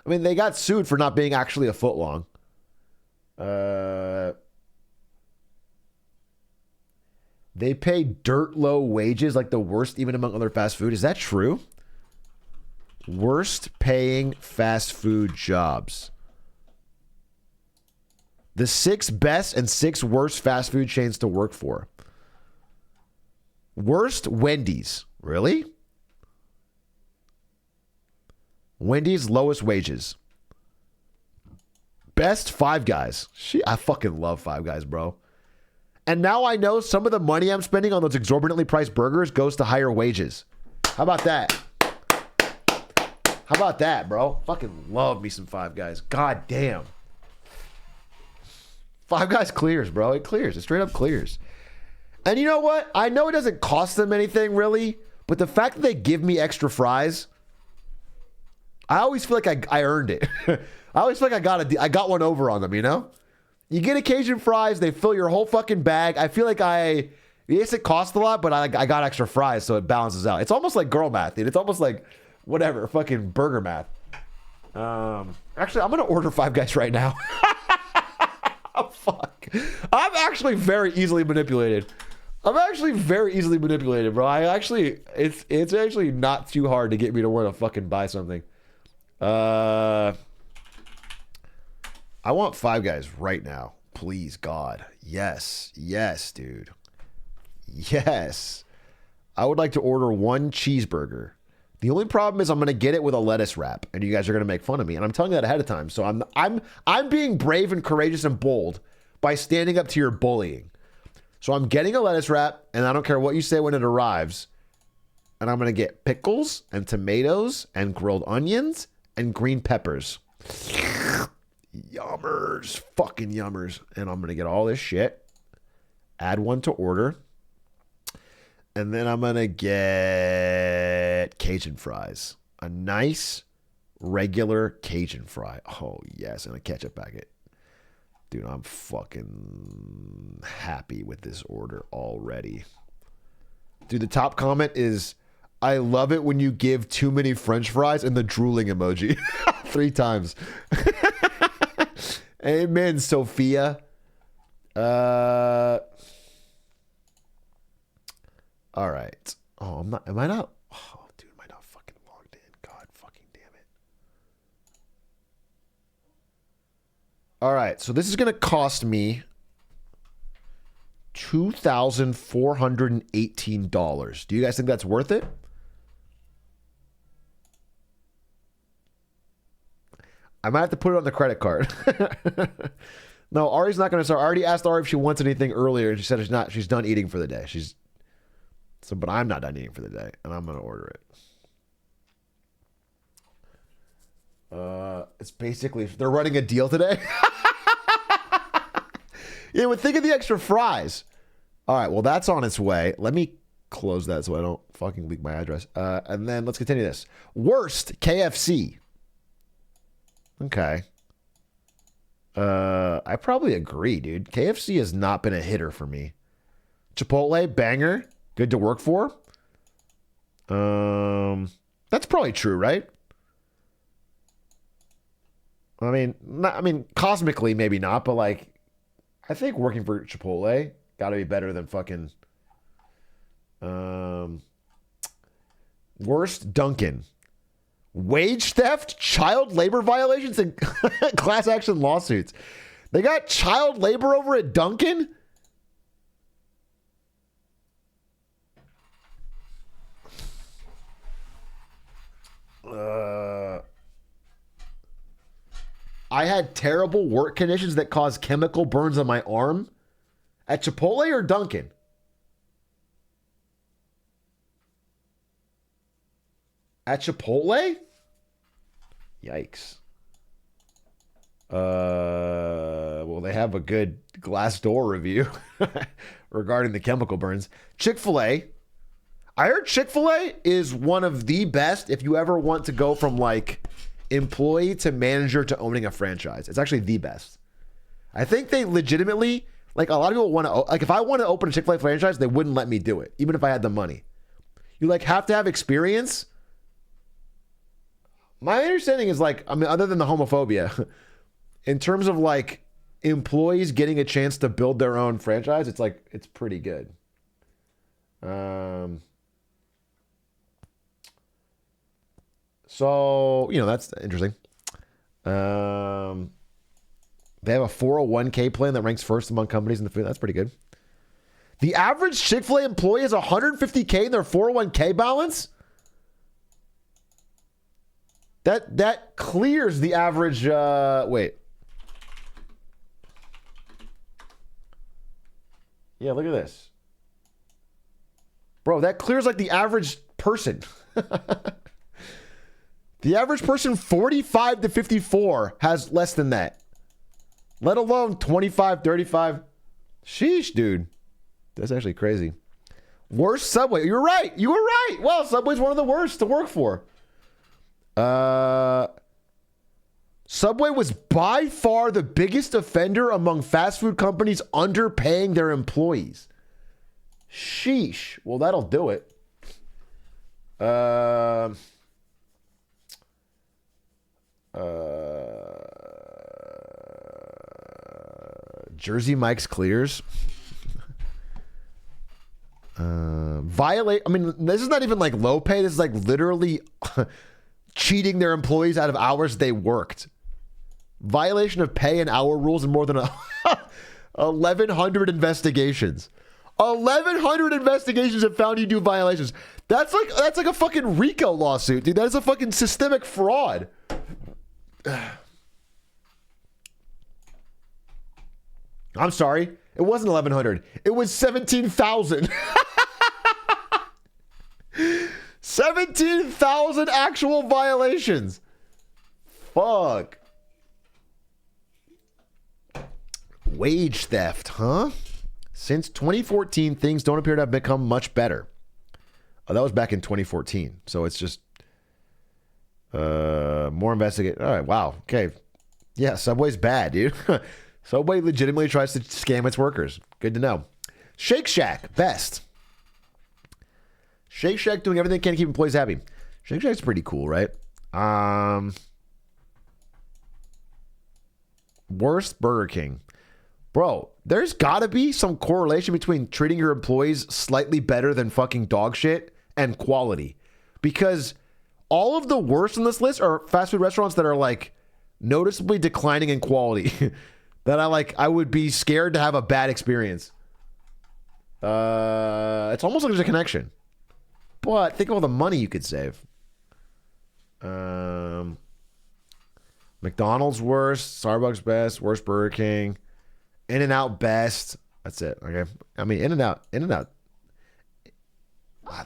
I mean, they got sued for not being actually a foot long. They pay dirt low wages, like the worst even among other fast food. Is that true? Worst paying fast food jobs. The 6 best and 6 worst fast food chains to work for. Worst, Wendy's. Really? Wendy's, lowest wages. Best, Five Guys. I fucking love Five Guys, bro. And now I know some of the money I'm spending on those exorbitantly priced burgers goes to higher wages. How about that? How about that, bro? Fucking love me some Five Guys. God damn. Five Guys clears, bro. It clears. It straight up clears. And you know what? I know it doesn't cost them anything, really. But the fact that they give me extra fries, I always feel like I earned it. I always feel like I got one over on them, you know? You get occasion fries, they fill your whole fucking bag. I feel like yes, it costs a lot, but I got extra fries, so it balances out. It's almost like girl math, dude. It's almost like whatever, fucking burger math. Actually, I'm gonna order Five Guys right now. Oh, fuck. I'm actually very easily manipulated. Bro. It's actually not too hard to get me to want to fucking buy something. I want Five Guys right now. Please, God. Yes. Yes, dude. Yes. I would like to order 1 cheeseburger. The only problem is I'm going to get it with a lettuce wrap, and you guys are going to make fun of me. And I'm telling you that ahead of time. So I'm being brave and courageous and bold by standing up to your bullying. So I'm getting a lettuce wrap, and I don't care what you say when it arrives. And I'm going to get pickles and tomatoes and grilled onions and green peppers. Yummers. Fucking yummers. And I'm going to get all this shit. Add 1 to order. And then I'm going to get Cajun fries. A nice, regular Cajun fry. Oh, yes. And a ketchup packet. Dude, I'm fucking happy with this order already. Dude, the top comment is, I love it when you give too many French fries and the drooling emoji. 3 times. Amen, Sophia. All right. Oh, am I not? Oh, dude, am I not fucking logged in? God fucking damn it. All right. So this is going to cost me $2,418. Do you guys think that's worth it? I might have to put it on the credit card. No, Ari's not going to start. I already asked Ari if she wants anything earlier, and she said she's not. She's done eating for the day. But I'm not done eating for the day, and I'm going to order it. It's basically, they're running a deal today. Yeah, but think of the extra fries. All right, well, that's on its way. Let me close that so I don't fucking leak my address. And then let's continue this. Worst, KFC. Okay. I probably agree, dude. KFC has not been a hitter for me. Chipotle, banger. Good to work for. That's probably true, right? I mean, cosmically, maybe not, but like, I think working for Chipotle got to be better than fucking. Worst, Dunkin'. Wage theft, child labor violations, and class action lawsuits. They got child labor over at Dunkin'? I had terrible work conditions that caused chemical burns on my arm at Chipotle or Dunkin'? At Chipotle? Yikes. Well, they have a good Glassdoor review regarding the chemical burns. Chick-fil-A. I heard Chick-fil-A is one of the best if you ever want to go from like employee to manager to owning a franchise. It's actually the best. I think they legitimately, Like a lot of people want to, like if I want to open a Chick-fil-A franchise, they wouldn't let me do it, even if I had the money. You like have to have experience. My understanding is like, I mean, other than the homophobia, in terms of like employees getting a chance to build their own franchise, it's like, it's pretty good. So, you know, that's interesting. They have a 401k plan that ranks first among companies in the food. That's pretty good. The average Chick-fil-A employee has $150K in their 401k balance. That clears the average. Wait. Yeah, look at this. Bro, that clears like the average person. The average person 45 to 54 has less than that. Let alone 25, 35. Sheesh, dude. That's actually crazy. Worst Subway. You're right. You were right. Well, Subway's one of the worst to work for. Subway was by far the biggest offender among fast food companies underpaying their employees. Sheesh. Well, that'll do it. Jersey Mike's clears. Violate. I mean, this is not even like low pay. This is like literally cheating their employees out of hours they worked. Violation of pay and hour rules in more than 1,100 investigations. 1,100 investigations have found you do violations. That's like a fucking RICO lawsuit, dude. That is a fucking systemic fraud. I'm sorry. It wasn't 1,100. It was 17,000. 17,000 actual violations. Fuck. Wage theft, huh? Since 2014, things don't appear to have become much better. Oh, that was back in 2014. So it's just more investigate. All right, wow. Okay. Yeah, Subway's bad, dude. Subway legitimately tries to scam its workers. Good to know. Shake Shack, best. Shake Shack doing everything they can to keep employees happy. Shake Shack's pretty cool, right? Worst, Burger King. Bro, there's gotta be some correlation between treating your employees slightly better than fucking dog shit and quality. Because all of the worst on this list are fast food restaurants that are like noticeably declining in quality. That I would be scared to have a bad experience. It's almost like there's a connection. But think of all the money you could save. McDonald's worst, Starbucks best, worst Burger King, In-N-Out best. That's it. Okay. I mean, In-N-Out.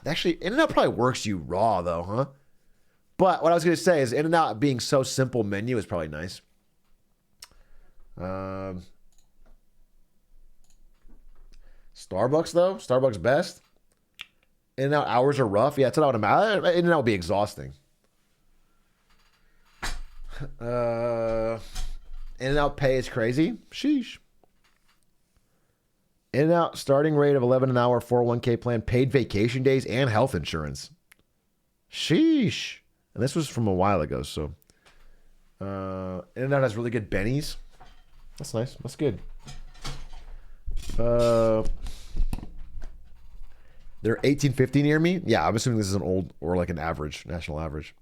Actually, In-N-Out probably works you raw though, huh? But what I was gonna say is In-N-Out being so simple menu is probably nice. Starbucks though, Starbucks best. In-N-Out hours are rough. Yeah, that's what I would imagine. In-N-Out would be exhausting. In-N-Out pay is crazy. Sheesh. In-N-Out starting rate of $11 an hour, 401k plan, paid vacation days, and health insurance. Sheesh. And this was from a while ago, so. In-N-Out has really good bennies. That's nice. That's good. They're 1850 near me. Yeah, I'm assuming this is an old or like an average, national average.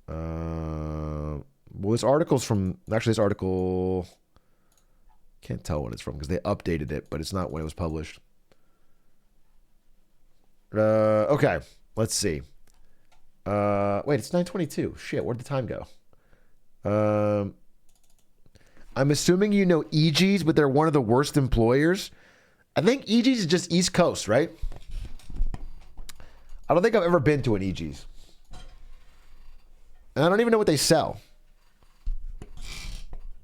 Well, this article's from, actually this article, can't tell when it's from because they updated it, but it's not when it was published. Okay, let's see. Wait, it's 9:22. Shit, where'd the time go? I'm assuming you know EG's, but they're one of the worst employers. I think EG's is just East Coast, right? I don't think I've ever been to an EG's. And I don't even know what they sell.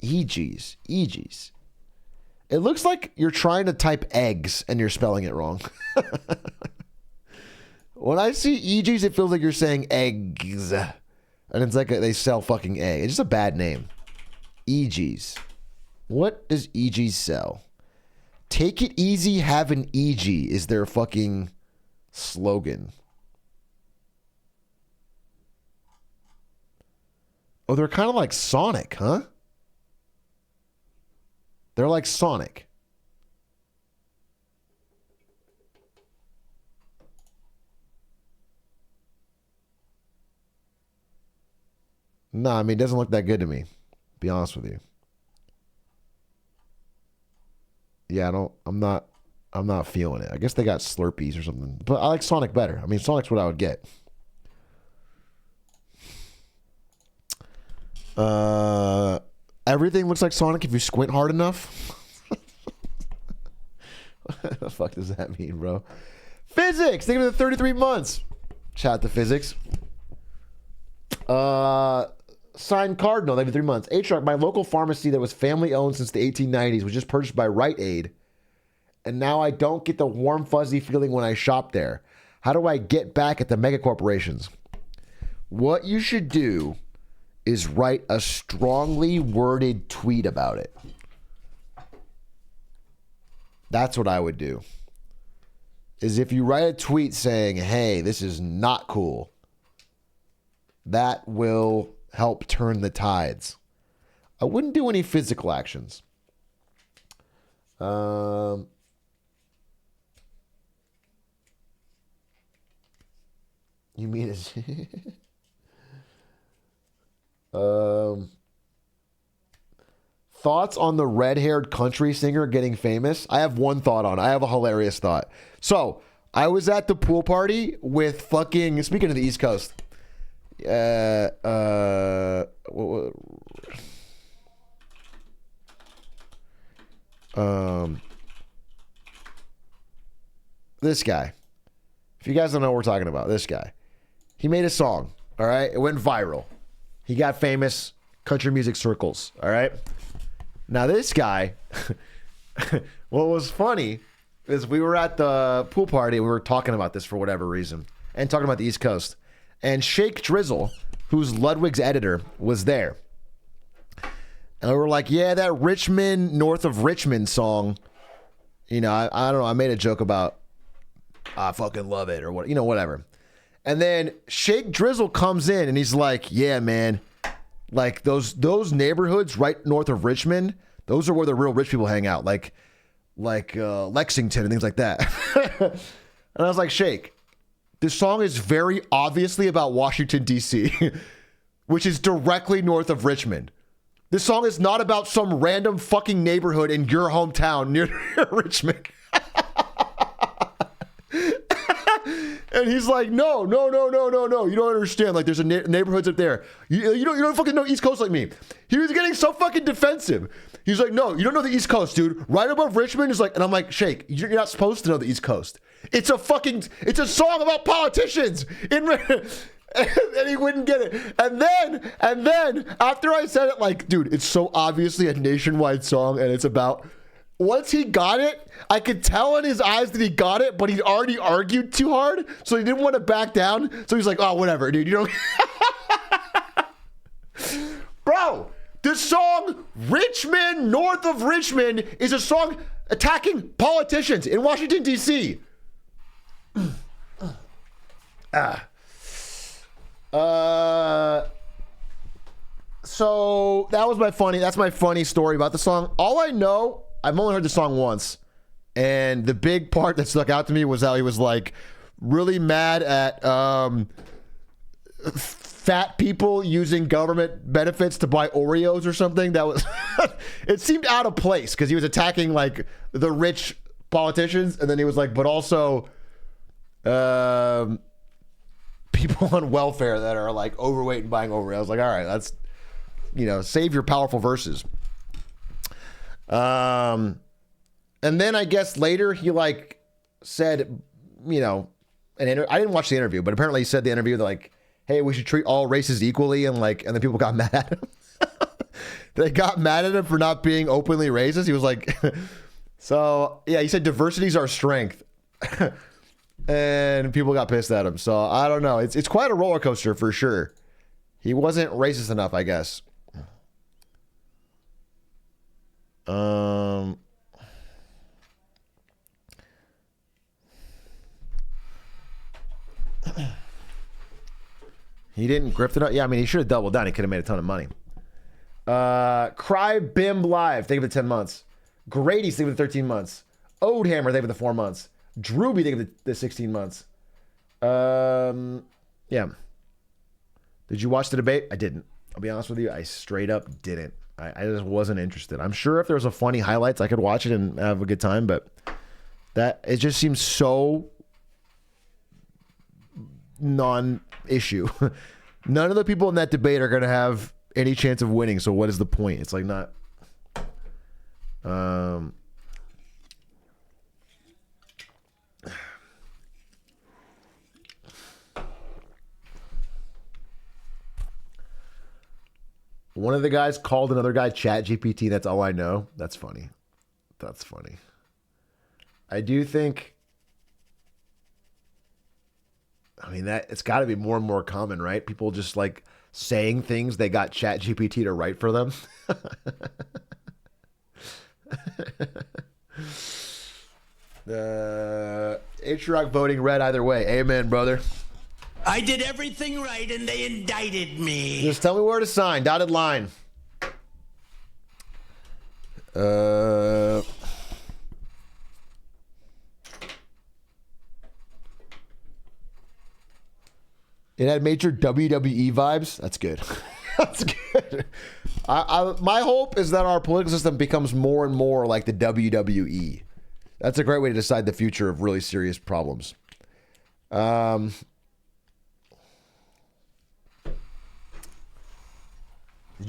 EG's. It looks like you're trying to type eggs and you're spelling it wrong. When I see EG's, it feels like you're saying eggs. And it's like they sell fucking eggs. It's just a bad name. EG's. What does EG sell? Take it easy, have an EG is their fucking slogan. Oh, they're kind of like Sonic, huh? They're like Sonic. No, I mean, it doesn't look that good to me. Be honest with you. Yeah, I'm not feeling it. I guess they got Slurpees or something. But I like Sonic better. I mean, Sonic's what I would get. Everything looks like Sonic if you squint hard enough. What the fuck does that mean, bro? Physics! Think of the 33 months. Shout out to Physics. Signed Cardinal, they have 3 months. Atrioc, my local pharmacy that was family owned since the 1890s was just purchased by Rite Aid. And now I don't get the warm, fuzzy feeling when I shop there. How do I get back at the mega corporations? What you should do is write a strongly worded tweet about it. That's what I would do. Is if you write a tweet saying, hey, this is not cool, that will help turn the tides. I wouldn't do any physical actions. You mean as thoughts on the red-haired country singer getting famous? I have one thought on it. I have a hilarious thought. So, I was at the pool party with fucking, speaking of the East Coast, this guy. If you guys don't know what we're talking about, this guy. He made a song, all right? It went viral. He got famous, country music circles, all right? Now this guy, what was funny is we were at the pool party, we were talking about this for whatever reason, and talking about the East Coast. And Shake Drizzle, who's Ludwig's editor, was there. And we were like, yeah, that Richmond, north of Richmond song, you know, I don't know, I made a joke about, I fucking love it, or what, you know, whatever. And then Shake Drizzle comes in and he's like, yeah, man, like those neighborhoods right north of Richmond, those are where the real rich people hang out, like Lexington and things like that. And I was like, Shake, this song is very obviously about Washington, D.C., which is directly north of Richmond. This song is not about some random fucking neighborhood in your hometown near Richmond. And he's like, no. You don't understand. Like, there's neighborhoods up there. You don't fucking know East Coast like me. He was getting so fucking defensive. He's like, no, you don't know the East Coast, dude. Right above Richmond is like, and I'm like, Shake, you're not supposed to know the East Coast. It's a song about politicians. And he wouldn't get it. And then after I said it, like, dude, it's so obviously a nationwide song, and it's about. Once he got it, I could tell in his eyes that he got it, but he'd already argued too hard, so he didn't want to back down. So he's like, oh, whatever, dude. You don't. Bro, the song Richmond, north of Richmond, is a song attacking politicians in Washington, D.C. So that's my funny story about the song. All I know, I've only heard the song once, and the big part that stuck out to me was how he was like really mad at fat people using government benefits to buy Oreos or something. That was it seemed out of place because he was attacking like the rich politicians, and then he was like, but also people on welfare that are like overweight and buying Oreos. I was like, all right, that's, you know, save your powerful verses. And then I guess later he like said, you know, I didn't watch the interview, but apparently he said the interview that like, hey, we should treat all races equally, and like, and then people got mad at him. They got mad at him for not being openly racist. He was like, so yeah, he said diversity is our strength. And people got pissed at him. So I don't know. It's quite a roller coaster for sure. He wasn't racist enough, I guess. He didn't grift it up. Yeah, I mean, he should have doubled down. He could have made a ton of money. Cry Bim Live, thank you for the 10 months. Grady, thank you for the 13 months. Odehammer, thank you for the 4 months. Drewby, thank you for the 16 months. Yeah. Did you watch the debate? I didn't. I'll be honest with you. I straight up didn't. I just wasn't interested. I'm sure if there was a funny highlights, I could watch it and have a good time, but it just seems so non-issue. None of the people in that debate are going to have any chance of winning, so what is the point? It's like not... One of the guys called another guy Chat GPT. That's all I know. That's funny. That's funny. I do think... I mean, that it's got to be more and more common, right? People just like saying things they got Chat GPT to write for them. Atrioc voting red either way. Amen, brother. I did everything right and they indicted me. Just tell me where to sign. Dotted line. It had major WWE vibes. That's good. That's good. My hope is that our political system becomes more and more like the WWE. That's a great way to decide the future of really serious problems. Did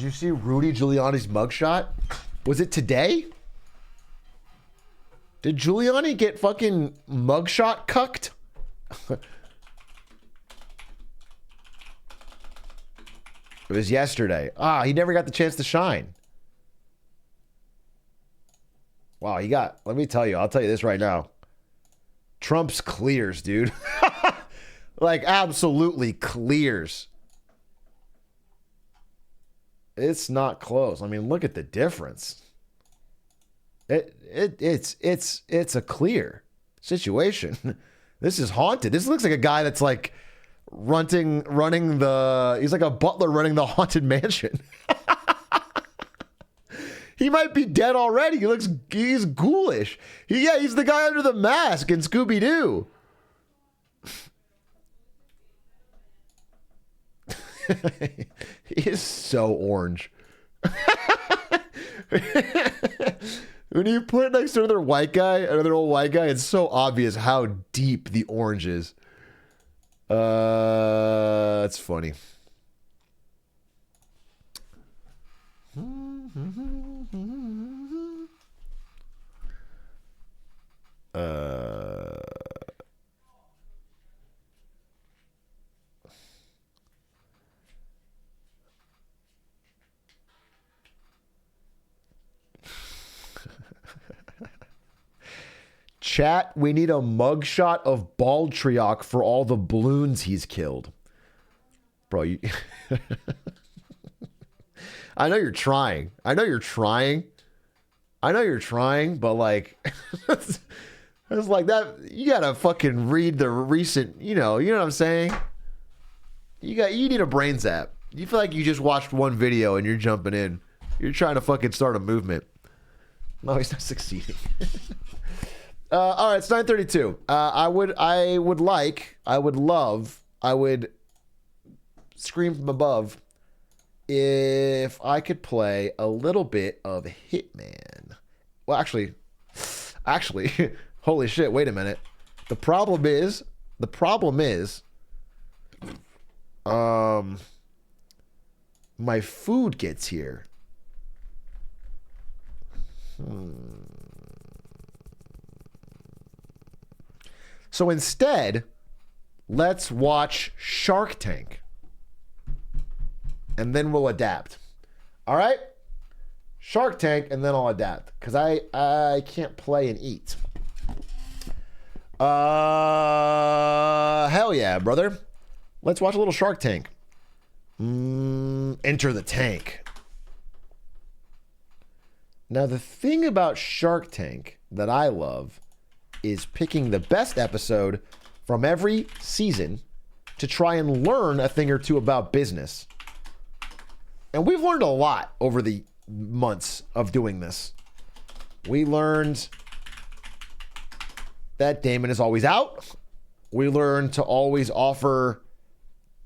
you see Rudy Giuliani's mugshot? Was it today? Did Giuliani get fucking mugshot cucked? It was yesterday. He never got the chance to shine. Wow, let me tell you, I'll tell you this right now. Trump's clears, dude. Like, absolutely clears. It's not close. I mean, look at the difference. It's a clear situation. This is haunted. This looks like a guy that's like he's like a butler running the haunted mansion. He might be dead already. He's ghoulish. He's the guy under the mask in Scooby-Doo. He is so orange. When you put it next to another old white guy, it's so obvious how deep the orange is. That's funny. Chat, we need a mugshot of Atrioc for all the balloons he's killed. Bro, you... I know you're trying. But like... it's like that... You gotta fucking read the recent... You know what I'm saying? You need a brain zap. You feel like you just watched one video and you're jumping in. You're trying to fucking start a movement. No, he's not succeeding. All right, it's 9:32. I would scream from above if I could play a little bit of Hitman. Well, actually, holy shit, wait a minute. The problem is, my food gets here. So instead, let's watch Shark Tank. And then we'll adapt. All right? Shark Tank, and then I'll adapt. Because I can't play and eat. Hell yeah, brother. Let's watch a little Shark Tank. Enter the tank. Now, the thing about Shark Tank that I love is picking the best episode from every season to try and learn a thing or two about business. And we've learned a lot over the months of doing this. We learned that Damon is always out. We learned to always offer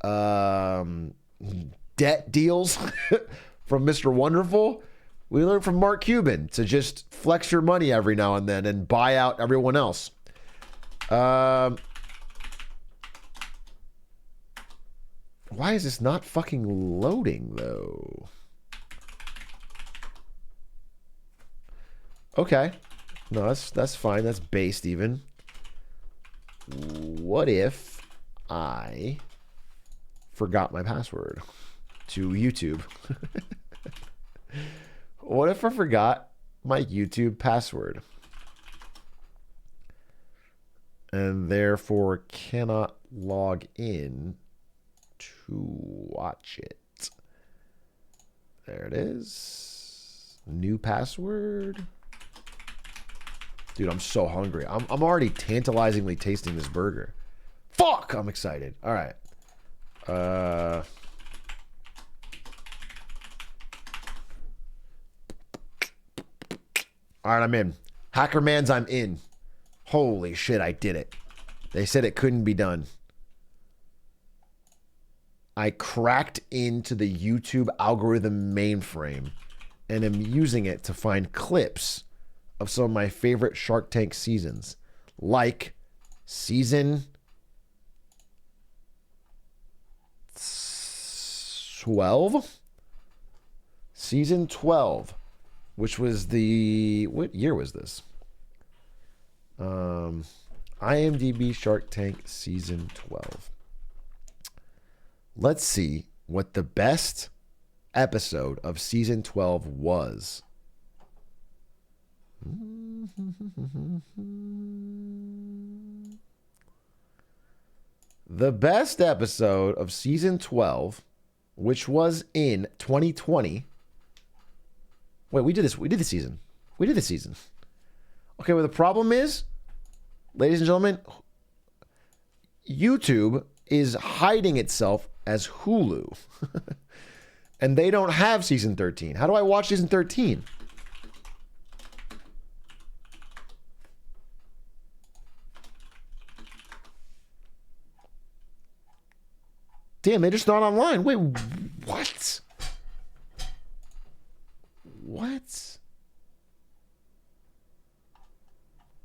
debt deals from Mr. Wonderful. We learned from Mark Cuban to just flex your money every now and then and buy out everyone else. Why is this not fucking loading, though? Okay. No, that's fine. That's based even. What if I forgot my password to YouTube? What if I forgot my YouTube password and therefore cannot log in to watch it? There it is. New password. Dude, I'm so hungry. I'm already tantalizingly tasting this burger. Fuck! I'm excited. All right. All right, I'm in. Hackermans, I'm in. Holy shit, I did it. They said it couldn't be done. I cracked into the YouTube algorithm mainframe and am using it to find clips of some of my favorite Shark Tank seasons, like season 12? Season 12, which was the... What year was this? IMDb Shark Tank Season 12. Let's see what the best episode of Season 12 was. The best episode of Season 12, which was in 2020... Wait, we did this. We did the season. We did the season. Okay, well, the problem is, ladies and gentlemen, YouTube is hiding itself as Hulu. And they don't have season 13. How do I watch season 13? Damn, they're just not online. Wait, what? What?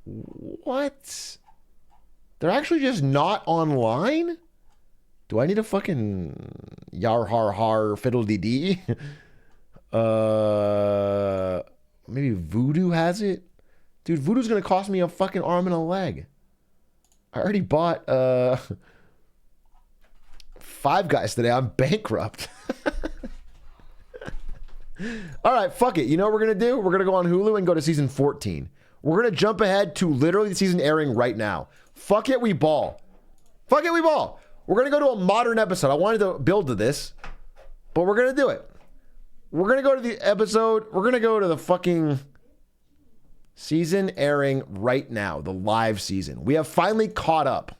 What? They're actually just not online? Do I need a fucking yar har har fiddle dee dee? Maybe Voodoo has it? Dude, Voodoo's gonna cost me a fucking arm and a leg. I already bought Five Guys today. I'm bankrupt. All right, fuck it. You know what we're going to do? We're going to go on Hulu and go to season 14. We're going to jump ahead to literally the season airing right now. Fuck it, we ball. Fuck it, we ball. We're going to go to a modern episode. I wanted to build to this, but we're going to do it. We're going to go to the episode. We're going to go to the fucking season airing right now, the live season. We have finally caught up.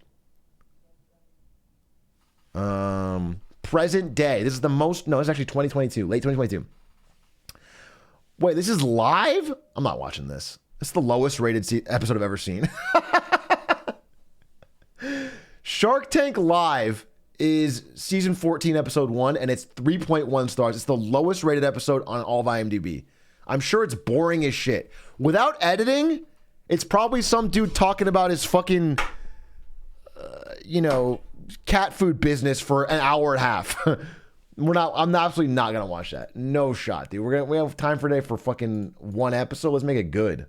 Present day. This is the most, no, it's actually 2022, late 2022. Wait, this is live? I'm not watching this. This is the lowest rated episode I've ever seen. Shark Tank Live is season 14, episode 1, and it's 3.1 stars. It's the lowest rated episode on all of IMDb. I'm sure it's boring as shit. Without editing, it's probably some dude talking about his fucking, cat food business for an hour and a half. I'm absolutely not gonna watch that. No shot, dude. We have time for today for fucking one episode. Let's make it good.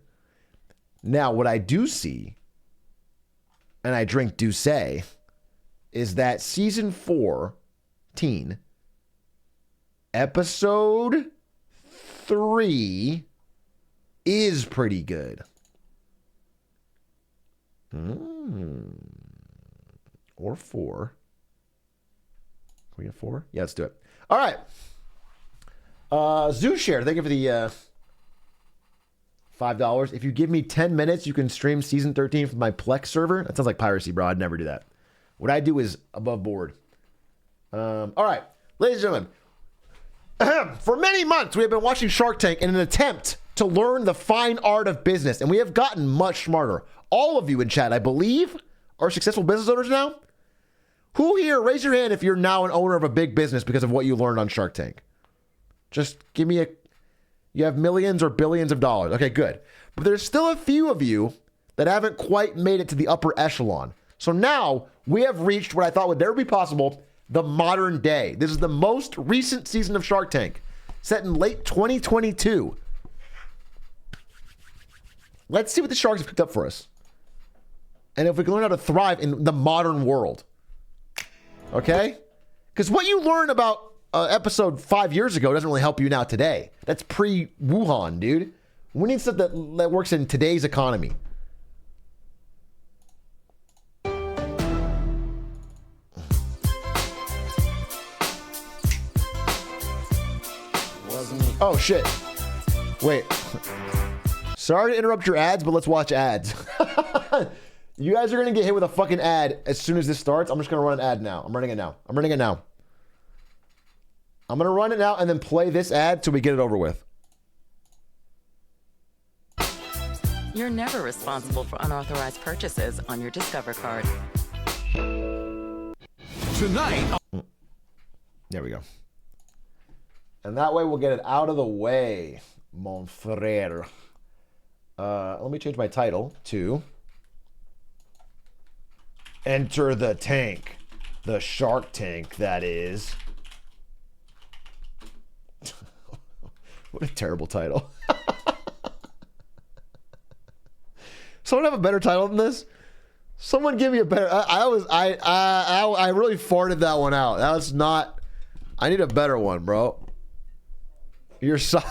Now, what I do see, and I drink Douce, is that season 14, episode 3 is pretty good. Or 4. Can we get 4? Yeah, let's do it. All right. Zoo Share, thank you for the $5. If you give me 10 minutes, you can stream season 13 from my Plex server. That sounds like piracy, bro. I'd never do that. What I do is above board. All right, ladies and gentlemen. For many months, we have been watching Shark Tank in an attempt to learn the fine art of business, and we have gotten much smarter. All of you in chat, I believe, are successful business owners now. Who here, raise your hand if you're now an owner of a big business because of what you learned on Shark Tank. Just give me you have millions or billions of dollars. Okay, good. But there's still a few of you that haven't quite made it to the upper echelon. So now we have reached what I thought would never be possible, the modern day. This is the most recent season of Shark Tank, set in late 2022. Let's see what the sharks have picked up for us. And if we can learn how to thrive in the modern world. Okay? Because what you learn about episode 5 years ago doesn't really help you now today. That's pre-Wuhan, dude. We need stuff that works in today's economy. Oh, shit. Wait. Sorry to interrupt your ads, but let's watch ads. You guys are going to get hit with a fucking ad as soon as this starts. I'm just going to run an ad now. I'm running it now. I'm going to run it now and then play this ad till we get it over with. You're never responsible for unauthorized purchases on your Discover card. Tonight. There we go. And that way we'll get it out of the way, mon frere. Let me change my title to Enter the Tank. The Shark Tank, that is. What a terrible title. Someone have a better title than this? Someone give me a better. I really farted that one out. That was not. I need a better one, bro. Your side.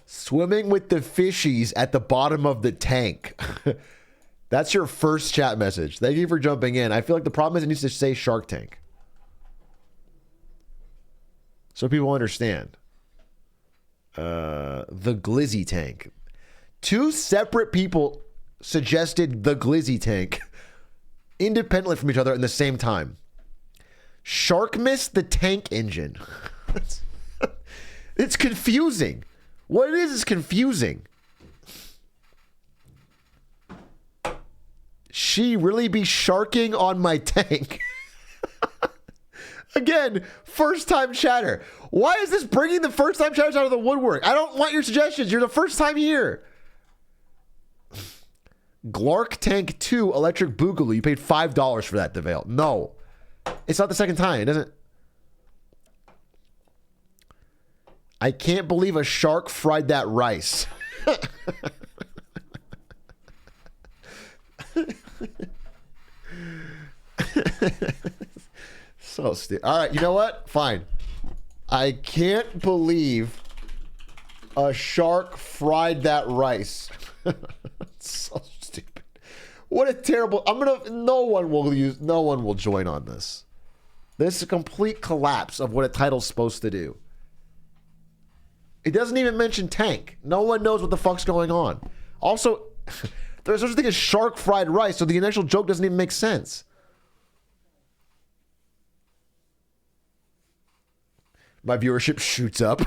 Swimming with the fishies at the bottom of the tank. That's your first chat message. Thank you for jumping in. I feel like the problem is it needs to say Shark Tank, so people understand. The Glizzy Tank. Two separate people suggested the Glizzy Tank independently from each other in the same time. Sharkmas the Tank Engine. It's confusing. What it is confusing. She really be sharking on my tank. Again, first time chatter. Why is this bringing the first time chatters out of the woodwork? I don't want your suggestions. You're the first time here. Glark Tank 2 Electric Boogaloo. You paid $5 for that, DeVale. No. It's not the second time. It doesn't. I can't believe a shark fried that rice. So stupid. All right, you know what? Fine. I can't believe a shark fried that rice. So stupid. What a terrible. No one will join on this. This is a complete collapse of what a title's supposed to do. It doesn't even mention tank. No one knows what the fuck's going on. Also, there's such a thing as shark fried rice, so the initial joke doesn't even make sense. My viewership shoots up.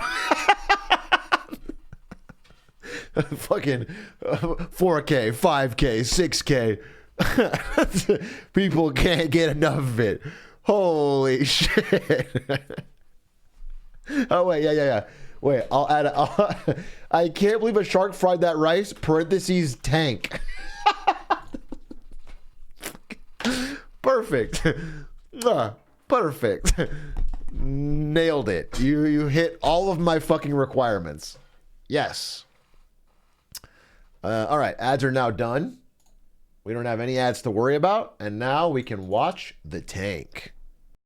Fucking 4K, 5K, 6K. People can't get enough of it. Holy shit. Oh, wait, yeah. Wait, I'll add I can't believe a shark fried that rice, parentheses, tank. Perfect. Perfect. Nailed it. You hit all of my fucking requirements. Yes. All right, ads are now done. We don't have any ads to worry about, and now we can watch the tank.